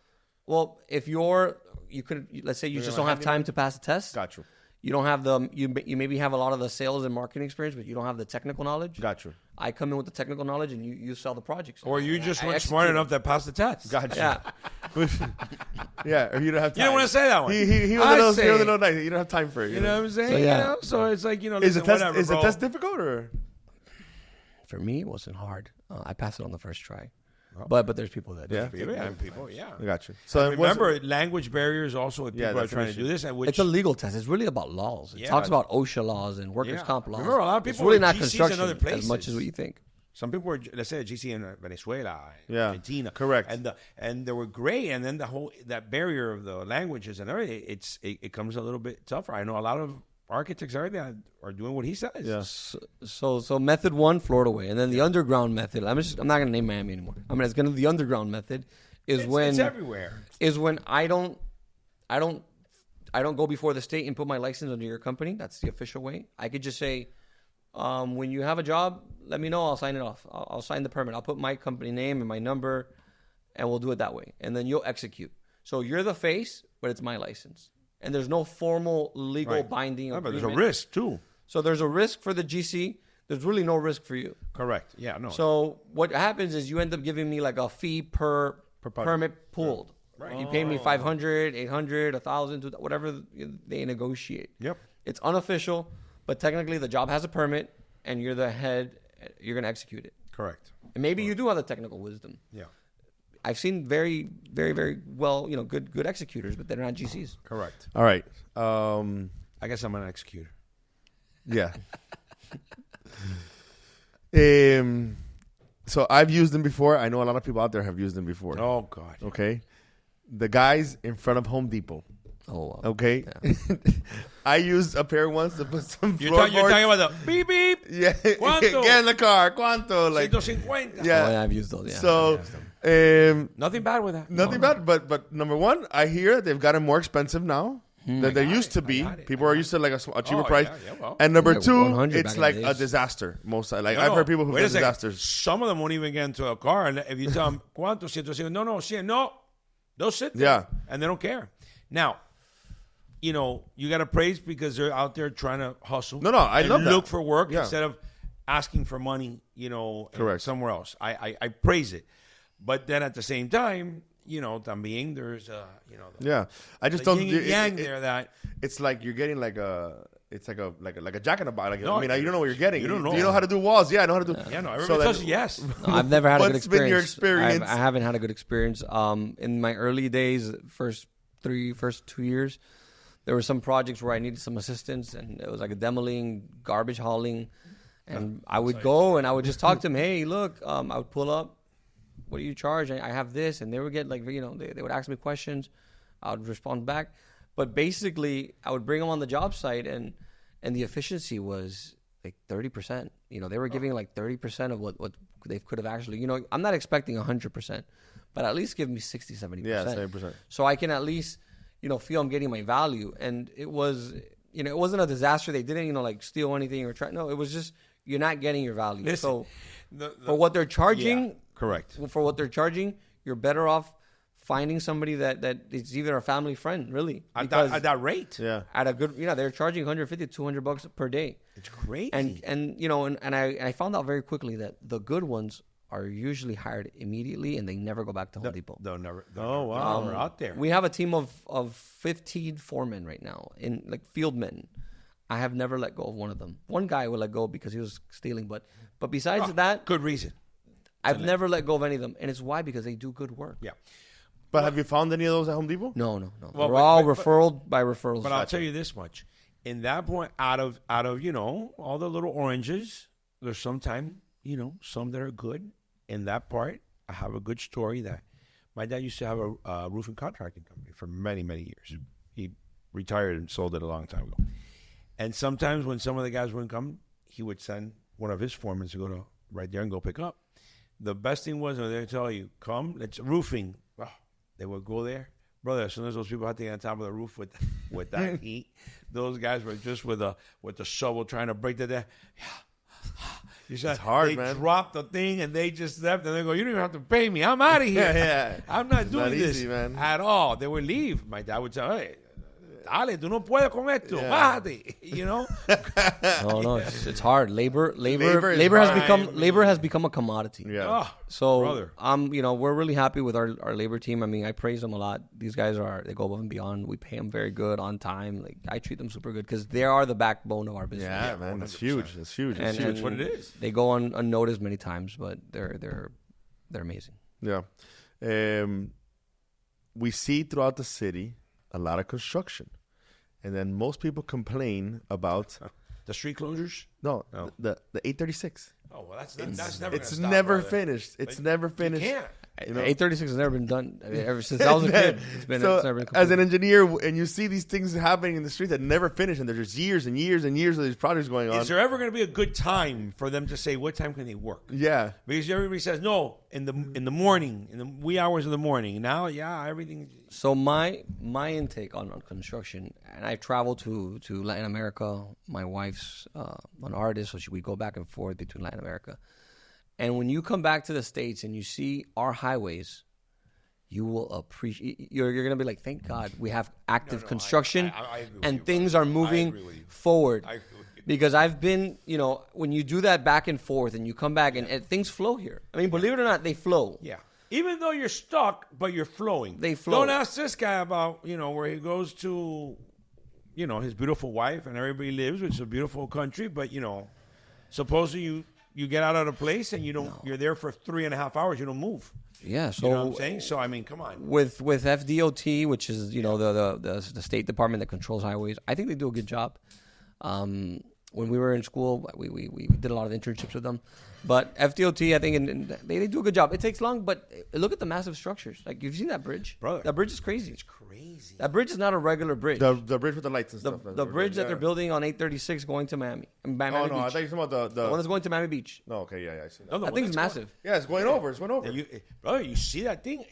[SPEAKER 3] Well, if let's say you just don't have time to pass the test.
[SPEAKER 1] Got you.
[SPEAKER 3] You don't have you maybe have a lot of the sales and marketing experience, but you don't have the technical knowledge.
[SPEAKER 1] Got you.
[SPEAKER 3] I come in with the technical knowledge, and you sell the projects.
[SPEAKER 2] Or you just weren't smart enough that passed the test.
[SPEAKER 1] Got you.
[SPEAKER 3] Yeah.
[SPEAKER 1] Yeah, or you don't have time.
[SPEAKER 2] You don't want to say that one.
[SPEAKER 1] He was a little nice. You don't have time for it.
[SPEAKER 2] You know what I'm saying? So it's like,
[SPEAKER 1] is the test difficult or?
[SPEAKER 3] For me, it wasn't hard. I passed it on the first try. But there's people that
[SPEAKER 2] people.
[SPEAKER 1] I got you. So
[SPEAKER 2] remember, language barriers also if people are trying to do this.
[SPEAKER 3] It's a legal test. It's really about laws. It talks about OSHA laws and workers' comp laws.
[SPEAKER 2] Remember, a lot of people
[SPEAKER 3] it's really not construction as much as what you think.
[SPEAKER 2] Some people were, let's say, GC in Venezuela, Argentina.
[SPEAKER 1] Correct.
[SPEAKER 2] And they were great. And then that barrier of the languages and everything, it comes a little bit tougher. I know a lot of architects are doing what he says.
[SPEAKER 3] Yes. So method 1, Florida way. And then the underground method, I'm not going to name Miami anymore. It's going to be the underground method it's
[SPEAKER 2] everywhere.
[SPEAKER 3] Is when I don't go before the state and put my license under your company. That's the official way. I could just say, when you have a job, let me know. I'll sign it off. I'll sign the permit. I'll put my company name and my number, and we'll do it that way. And then you'll execute. So you're the face, but it's my license. And there's no formal legal binding agreement.
[SPEAKER 2] But there's a risk, too.
[SPEAKER 3] So there's a risk for the GC. There's really no risk for you.
[SPEAKER 2] Correct. Yeah, no.
[SPEAKER 3] So what happens is you end up giving me like a fee per permit pulled. Right. You pay me $500, $800, $1,000, whatever they negotiate.
[SPEAKER 2] Yep.
[SPEAKER 3] It's unofficial, but technically the job has a permit, and you're the head. You're going to execute it.
[SPEAKER 2] Correct.
[SPEAKER 3] And maybe you do have the technical wisdom.
[SPEAKER 2] Yeah.
[SPEAKER 3] I've seen very, very, very well, good executors, but they're not GCs.
[SPEAKER 2] Correct.
[SPEAKER 1] All right.
[SPEAKER 2] I guess I'm an executor.
[SPEAKER 1] Yeah. So I've used them before. I know a lot of people out there have used them before.
[SPEAKER 2] Oh, God.
[SPEAKER 1] Okay. The guys in front of Home Depot.
[SPEAKER 3] Oh, wow.
[SPEAKER 1] Okay. Yeah. I used a pair once to put some
[SPEAKER 2] floorboards. You're talking about the beep, beep.
[SPEAKER 1] Yeah.
[SPEAKER 2] ¿Cuánto?
[SPEAKER 1] Get in the car. ¿Cuánto? Like,
[SPEAKER 2] 150.
[SPEAKER 1] Yeah.
[SPEAKER 3] Oh, yeah, I've used those. Yeah.
[SPEAKER 1] So,
[SPEAKER 2] nothing bad with that.
[SPEAKER 1] Nothing bad. But number one, I hear they've gotten more expensive now than they used to be. People are used to like a cheaper price.
[SPEAKER 2] Yeah, well.
[SPEAKER 1] And number two, it's like a disaster. I've heard people who've had disasters.
[SPEAKER 2] Some of them won't even get into a car. And if you tell them, ¿cuánto? 150. No, 100. No. They'll sit there.
[SPEAKER 1] Yeah.
[SPEAKER 2] And they don't care. Now, you got to praise because they're out there trying to hustle.
[SPEAKER 1] No, I love that.
[SPEAKER 2] Look for work instead of asking for money,
[SPEAKER 1] correct,
[SPEAKER 2] somewhere else. I praise it. But then at the same time, también there's
[SPEAKER 1] yeah. I just don't
[SPEAKER 2] yang there that
[SPEAKER 1] it's like you're getting like a jack in the box. Like, no, you don't know what you're getting.
[SPEAKER 2] You don't know.
[SPEAKER 1] Do you know how to do walls? Yeah, I know how to do.
[SPEAKER 2] Yeah, no. Everybody tells you yes.
[SPEAKER 3] No, I've never had a good experience.
[SPEAKER 1] What's been your experience?
[SPEAKER 3] I haven't had a good experience. In my early days, first 2 years, there were some projects where I needed some assistance, and it was like a demoling, garbage hauling, and I would go and I would just talk to them. Hey, look, I would pull up. What do you charge? I have this, and they would get they would ask me questions. I would respond back. But basically, I would bring them on the job site, and the efficiency was like 30%. They were giving like 30% of what they could have actually. I'm not expecting 100%, but at least give me 60, 70%.
[SPEAKER 1] Yeah, 70%.
[SPEAKER 3] So I can at least, feel I'm getting my value. And it was, it wasn't a disaster. They didn't, steal anything or try. No, it was just you're not getting your value.
[SPEAKER 2] Listen,
[SPEAKER 3] so for what they're charging,
[SPEAKER 2] correct.
[SPEAKER 3] For what they're charging, you're better off finding somebody that is even a family friend, really.
[SPEAKER 2] At that rate.
[SPEAKER 1] Yeah.
[SPEAKER 3] At a good, they're charging $150, $200 per day.
[SPEAKER 2] It's crazy.
[SPEAKER 3] And I found out very quickly that the good ones are usually hired immediately and they never go back to Home Depot.
[SPEAKER 2] They're wow. They're out there.
[SPEAKER 3] We have a team of 15 foremen right now, field men. I have never let go of one of them. One guy will let go because he was stealing, but besides that,
[SPEAKER 2] good reason.
[SPEAKER 3] I've never let go of any of them, and it's why because they do good work.
[SPEAKER 2] Yeah.
[SPEAKER 1] But have you found any of those at Home Depot?
[SPEAKER 3] No. Well, they're all referral by referrals.
[SPEAKER 2] But I'll tell you this much: in that point, out of all the little oranges, there's sometimes some that are good. In that part, I have a good story that my dad used to have a roofing contracting company for many, many years. He retired and sold it a long time ago. And sometimes when some of the guys wouldn't come, he would send one of his foremen to go to right there and go pick up. The best thing was when they tell you, come, it's roofing. Oh, they would go there. Brother, as soon as those people had to get on top of the roof with that heat, those guys were just with the shovel trying to break that down.
[SPEAKER 1] It's hard, man.
[SPEAKER 2] They dropped the thing and they just left and they go, you don't even have to pay me. I'm out of here.
[SPEAKER 1] Yeah.
[SPEAKER 2] I'm not doing this
[SPEAKER 1] easy, man.
[SPEAKER 2] at all. They would leave. My dad would say, hey, dale, tú no puedes con esto. Bájate.
[SPEAKER 3] No, it's hard. Labor has become a commodity.
[SPEAKER 1] Yeah.
[SPEAKER 3] So
[SPEAKER 2] brother.
[SPEAKER 3] We're really happy with our labor team. I mean, I praise them a lot. These guys they go above and beyond. We pay them very good on time. I treat them super good because they are the backbone of our business.
[SPEAKER 1] Yeah, man, that's huge. That's huge.
[SPEAKER 2] That's what it is.
[SPEAKER 3] They go unnoticed many times, but they're amazing.
[SPEAKER 1] Yeah. We see throughout the city a lot of construction. And then most people complain about
[SPEAKER 2] the street closures.
[SPEAKER 1] No, the 836.
[SPEAKER 2] Oh, well, that's never.
[SPEAKER 1] It's never finished. It's never finished.
[SPEAKER 2] You can't.
[SPEAKER 3] 836 has never been done ever since I was a kid. It's never been
[SPEAKER 1] as an engineer, and you see these things happening in the street that never finish, and there's just years and years and years of these projects going on.
[SPEAKER 2] Is there ever going to be a good time for them to say what time can they work?
[SPEAKER 1] Yeah,
[SPEAKER 2] because everybody says no in the morning, in the wee hours of the morning. Now, everything.
[SPEAKER 3] So my intake on construction, and I travel to Latin America. My wife's an artist, so we go back and forth between Latin America. And when you come back to the States and you see our highways, you will appreciate. You're going to be like, thank God we have active construction
[SPEAKER 2] I agree with
[SPEAKER 3] and
[SPEAKER 2] you,
[SPEAKER 3] things are moving forward.
[SPEAKER 2] I agree with you.
[SPEAKER 3] Because I've been, when you do that back and forth and you come back and things flow here. I mean, believe it or not, they flow.
[SPEAKER 2] Yeah. Even though you're stuck, but you're flowing.
[SPEAKER 3] They flow.
[SPEAKER 2] Don't ask this guy about, where he goes to, his beautiful wife and everybody lives, which is a beautiful country. But, supposedly you get out of the place and you're there for 3.5 hours. You don't move.
[SPEAKER 3] Yeah. So
[SPEAKER 2] you know what I'm saying? So, I mean, come on.
[SPEAKER 3] With FDOT, which is, the State Department that controls highways, I think they do a good job. When we were in school, we did a lot of internships with them. But FDOT, I think, they do a good job. It takes long, but look at the massive structures. Like, you've seen that bridge?
[SPEAKER 2] Brother.
[SPEAKER 3] That bridge is crazy.
[SPEAKER 2] It's crazy.
[SPEAKER 3] That bridge is not a regular bridge.
[SPEAKER 1] The bridge with the lights and stuff.
[SPEAKER 3] The bridge that they're building on 836 going to Miami. Miami
[SPEAKER 1] Oh, no,
[SPEAKER 3] Beach.
[SPEAKER 1] I thought you were talking about the
[SPEAKER 3] one that's going to Miami Beach.
[SPEAKER 1] No, okay, yeah, I see that.
[SPEAKER 2] No,
[SPEAKER 3] That thing's massive.
[SPEAKER 1] Yeah, it's going over. It's going over.
[SPEAKER 2] Brother, you see that thing?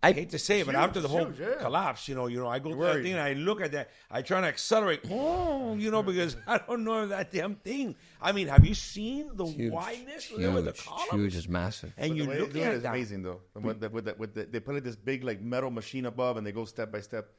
[SPEAKER 2] I hate to say it, but after the whole collapse, I go to that thing and I look at that. I try to accelerate, because I don't know that damn thing. I mean, have you seen the wideness of the columns?
[SPEAKER 3] Huge, it's massive.
[SPEAKER 2] And you look at it,
[SPEAKER 1] it's amazing though. They put like this big like metal machine above, and they go step by step,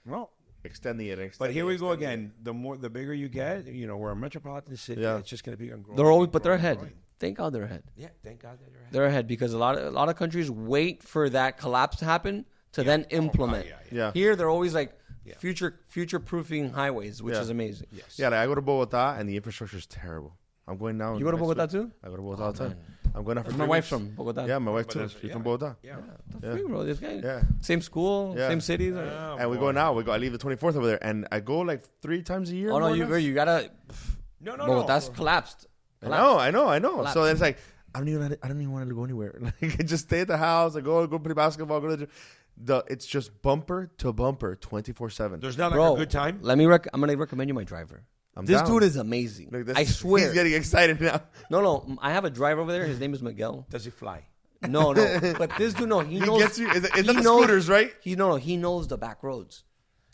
[SPEAKER 1] extending it.
[SPEAKER 2] But here we go again. The bigger you get, we're a metropolitan city. Yeah. It's just going to be growing.
[SPEAKER 3] They're ahead. Thank God they're ahead.
[SPEAKER 2] Yeah, thank God they're ahead.
[SPEAKER 3] They're ahead because a lot of countries wait for that collapse to happen to then implement. Here they're always like future proofing highways, which is amazing.
[SPEAKER 1] Yes. Yeah, like I go to Bogota and the infrastructure is terrible. I'm going now.
[SPEAKER 3] You go to Bogota too?
[SPEAKER 1] I go to Bogota all the time. I'm going out for
[SPEAKER 3] my wife's from Bogota.
[SPEAKER 1] Yeah, my wife too. She's from Bogota.
[SPEAKER 3] Bro, this guy. Same school, same cities.
[SPEAKER 1] And we go now. I leave the 24th over there, and I go like 3 times a year.
[SPEAKER 3] Oh no, you gotta.
[SPEAKER 2] No.
[SPEAKER 3] Bogota's collapsed.
[SPEAKER 1] I know. Collapsed. So it's like I don't even want to go anywhere. Like, just stay at the house. I go play basketball. Go to it's just bumper to bumper 24/7.
[SPEAKER 2] There's not like a good time.
[SPEAKER 3] I'm gonna recommend you my driver. This dude is amazing. Look, I swear.
[SPEAKER 1] He's getting excited now.
[SPEAKER 3] No. I have a driver over there. His name is Miguel.
[SPEAKER 2] Does he fly?
[SPEAKER 3] No. But this dude, he knows.
[SPEAKER 1] Gets you. Is that the scooters, right?
[SPEAKER 3] He knows the back roads.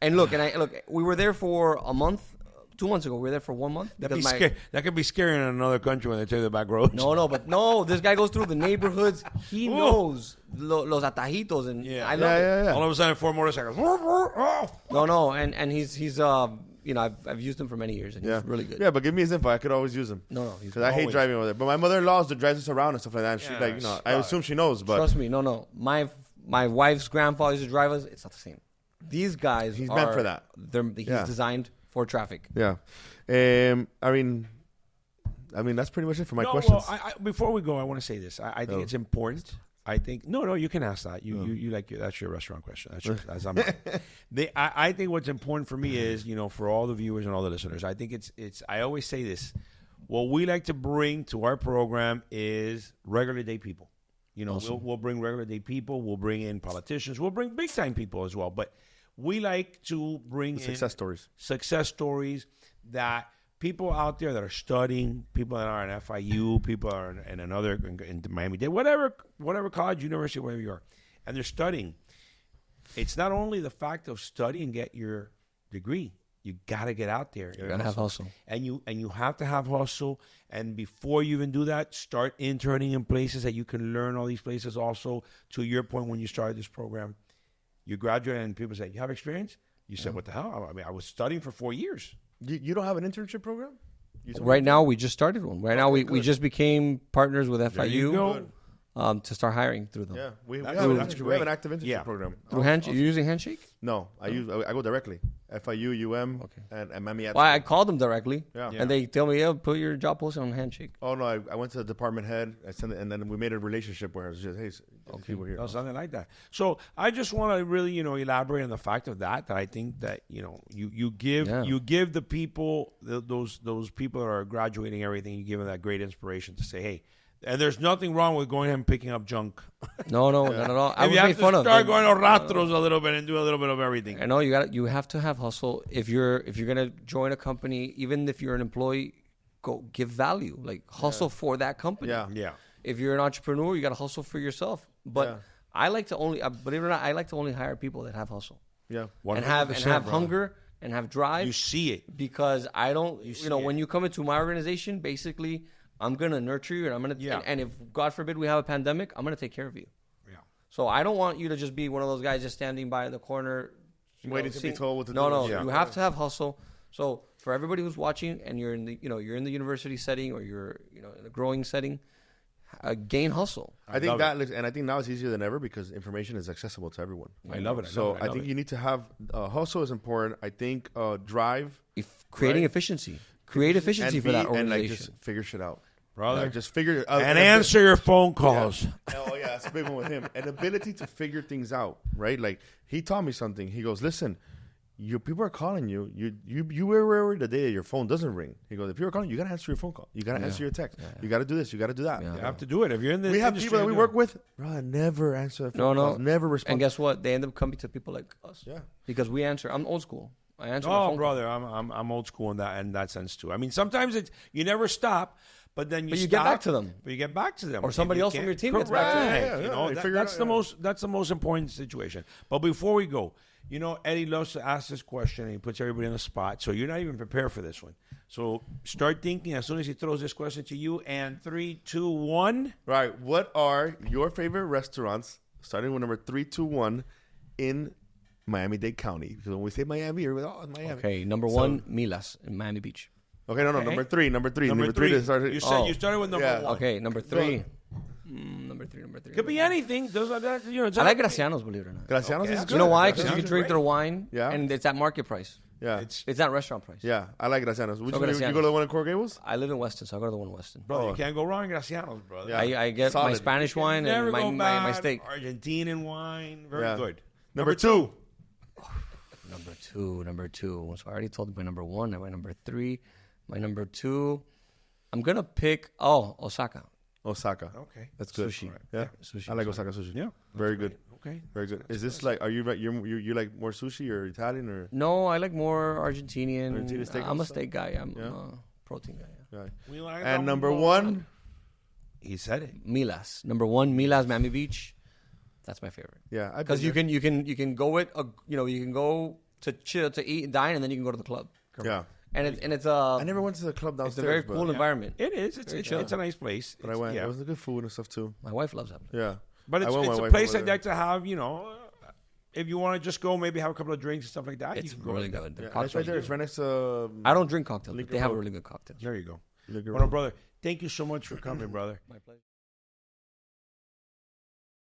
[SPEAKER 3] And look, we were there for a month. 2 months ago, we were there for 1 month.
[SPEAKER 2] That could be scary in another country when they tell you the back roads.
[SPEAKER 3] No. This guy goes through the neighborhoods. He knows los atajitos, and I love it.
[SPEAKER 2] All of a sudden, 4 motorcycles.
[SPEAKER 3] No, and he's I've used him for many years, and he's really good.
[SPEAKER 1] Yeah, but give me his info. I could always use him.
[SPEAKER 3] No,
[SPEAKER 1] because I hate driving over there. But my mother-in-law drives us around and stuff like that. And she I assume she knows. But
[SPEAKER 3] trust me, no. My wife's grandfather used to drive us. It's not the same. These guys,
[SPEAKER 1] he's meant for that.
[SPEAKER 3] He's designed for traffic.
[SPEAKER 1] Yeah. I mean, that's pretty much it for my questions.
[SPEAKER 2] Well, before we go, I want to say this. I think it's important. I think no, you can ask that. You that's your restaurant question. That's I'm not. I think what's important for me is for all the viewers and all the listeners. I think it's. I always say this. What we like to bring to our program is regular day people. Awesome. We'll bring regular day people. We'll bring in politicians. We'll bring big time people as well. But we like to bring
[SPEAKER 1] success
[SPEAKER 2] stories that people out there that are studying, people that are in FIU, people are in another in Miami-Dade, whatever college, university, wherever you are, and they're studying. It's not only the fact of studying, get your degree. You got to get out there.
[SPEAKER 3] You got to have hustle.
[SPEAKER 2] And you have to have hustle. And before you even do that, start interning in places that you can learn all these places also. To your point, when you started this program, you graduate and people say, you have experience? You said, what the hell? I mean, I was studying for 4 years.
[SPEAKER 1] You don't have an internship program?
[SPEAKER 3] Right now, we just started one. Right now, we just became partners with FIU to start hiring through them.
[SPEAKER 1] Yeah, we have an active internship program.
[SPEAKER 3] Through Handshake? You're using Handshake?
[SPEAKER 1] No, I go directly. FIU, and Manny Alfonso.
[SPEAKER 3] Well, I called them directly.
[SPEAKER 1] Yeah.
[SPEAKER 3] And they tell me, put your job posting on Handshake.
[SPEAKER 1] Oh, no, I went to the department head. I sent it, and then we made a relationship where it's just, hey, people here.
[SPEAKER 2] Oh, something like that. So I just want to really, elaborate on the fact of that I think that, you give the people, those people that are graduating everything, you give them that great inspiration to say, hey, and there's nothing wrong with going ahead and picking up junk.
[SPEAKER 3] No, not at all. I
[SPEAKER 2] if you have to start going to ratros a little bit and do a little bit of everything.
[SPEAKER 3] I know you have to have hustle. If you're gonna join a company, even if you're an employee, go give value. Like hustle for that company.
[SPEAKER 2] Yeah.
[SPEAKER 3] If you're an entrepreneur, you gotta hustle for yourself. But I like to only, believe it or not, I like to only hire people that have hustle.
[SPEAKER 1] Yeah.
[SPEAKER 3] And have hunger and have drive.
[SPEAKER 2] You see it.
[SPEAKER 3] Because I don't, when you come into my organization, basically, I'm going to nurture you, and I'm going to, and if, God forbid, we have a pandemic, I'm going to take care of you. Yeah. So I don't want you to just be one of those guys just standing by the corner.
[SPEAKER 1] Waiting to be told what to do.
[SPEAKER 3] No, you have to have hustle. So for everybody who's watching and you're in the, you're in the university setting or you're, in a growing setting, gain hustle.
[SPEAKER 1] I think now it's easier than ever because information is accessible to everyone.
[SPEAKER 2] I love it.
[SPEAKER 1] So I think you need to have, hustle is important. I think drive.
[SPEAKER 3] Creating efficiency. Create efficiency for that organization.
[SPEAKER 1] And just figure shit out.
[SPEAKER 2] Brother.
[SPEAKER 1] Just figure
[SPEAKER 2] and answer your phone calls.
[SPEAKER 1] Yeah. Oh, yeah. That's a big one with him. An ability to figure things out, right? Like, he taught me something. He goes, listen, people are calling you. You were the day that your phone doesn't ring. He goes, if you're calling, you got to answer your phone call. You got to answer your text. Yeah. You got to do this. You got to do that.
[SPEAKER 2] Yeah. You have to do it. If you're in the
[SPEAKER 1] We have people that we work with, bro, never answer phone calls. Never respond.
[SPEAKER 3] And guess what? They end up coming to people like us. Yeah. Because we answer. I'm old school. I answer my phone
[SPEAKER 2] brother, I'm old school in that sense too. I mean, sometimes you never stop, but then you
[SPEAKER 3] get back to them.
[SPEAKER 2] But you get back to them,
[SPEAKER 3] or somebody else from your team gets back to them.
[SPEAKER 2] That's the most important situation. But before we go, Eddie loves to ask this question, and he puts everybody on the spot. So you're not even prepared for this one. So start thinking as soon as he throws this question to you. And 3, 2, 1.
[SPEAKER 1] Right. What are your favorite restaurants? Starting with number 3, 2, 1 in Miami-Dade County. Because when we say Miami, you're like, it's Miami.
[SPEAKER 3] Okay, number 1, Milas in Miami Beach.
[SPEAKER 1] Okay, no, number three. Number three.
[SPEAKER 2] You started with number 1.
[SPEAKER 3] Okay, number 3. Number 3.
[SPEAKER 2] Could be anything. I
[SPEAKER 3] like Graciano's, believe it or not.
[SPEAKER 1] Graciano's is good.
[SPEAKER 3] You know why? Because you can drink their wine, and it's at market price.
[SPEAKER 1] Yeah.
[SPEAKER 3] It's not restaurant price.
[SPEAKER 1] Yeah, I like Graciano's. You go to the one in Coral Gables?
[SPEAKER 3] I live in Weston, so I go to the one in Weston.
[SPEAKER 2] Bro, you can't go wrong in Graciano's, brother.
[SPEAKER 3] Yeah. I get my Spanish wine and my steak.
[SPEAKER 2] Argentinian wine. Very good.
[SPEAKER 1] Number 2.
[SPEAKER 3] Number two. So I already told you my number 1. My number 3. My number 2. I'm going to pick, Osaka.
[SPEAKER 1] Okay. That's good.
[SPEAKER 3] Sushi.
[SPEAKER 1] Right. Yeah.
[SPEAKER 3] Sushi.
[SPEAKER 1] I like Osaka sushi.
[SPEAKER 2] Yeah.
[SPEAKER 1] Very good.
[SPEAKER 2] Okay.
[SPEAKER 1] Very good. Is this like, are you like more sushi or Italian or?
[SPEAKER 3] No, I like more Argentinian.
[SPEAKER 1] Steak
[SPEAKER 3] I'm a steak guy. I'm a protein guy.
[SPEAKER 1] Yeah.
[SPEAKER 2] We like
[SPEAKER 1] and number 1?
[SPEAKER 2] He said it.
[SPEAKER 3] Milas. Number 1, Milas, Miami Beach. That's my favorite.
[SPEAKER 1] Yeah.
[SPEAKER 3] Because you can go with, you can go to chill, to eat and dine, and then you can go to the club.
[SPEAKER 1] Yeah.
[SPEAKER 3] And it's I
[SPEAKER 1] never went to the club downstairs.
[SPEAKER 3] It's a very cool environment.
[SPEAKER 2] It is. It's a nice place.
[SPEAKER 1] But I went. It was good food and stuff too.
[SPEAKER 3] My wife loves that place.
[SPEAKER 1] Yeah.
[SPEAKER 2] But it's a place I'd like to have, if you want to just go, maybe have a couple of drinks and stuff like that.
[SPEAKER 3] It's really good.
[SPEAKER 1] Yeah, it's right there. It's right next to...
[SPEAKER 3] I don't drink cocktails, but they have a really good cocktail.
[SPEAKER 2] There you go. Well, brother, thank you so much for coming, brother.
[SPEAKER 3] My pleasure.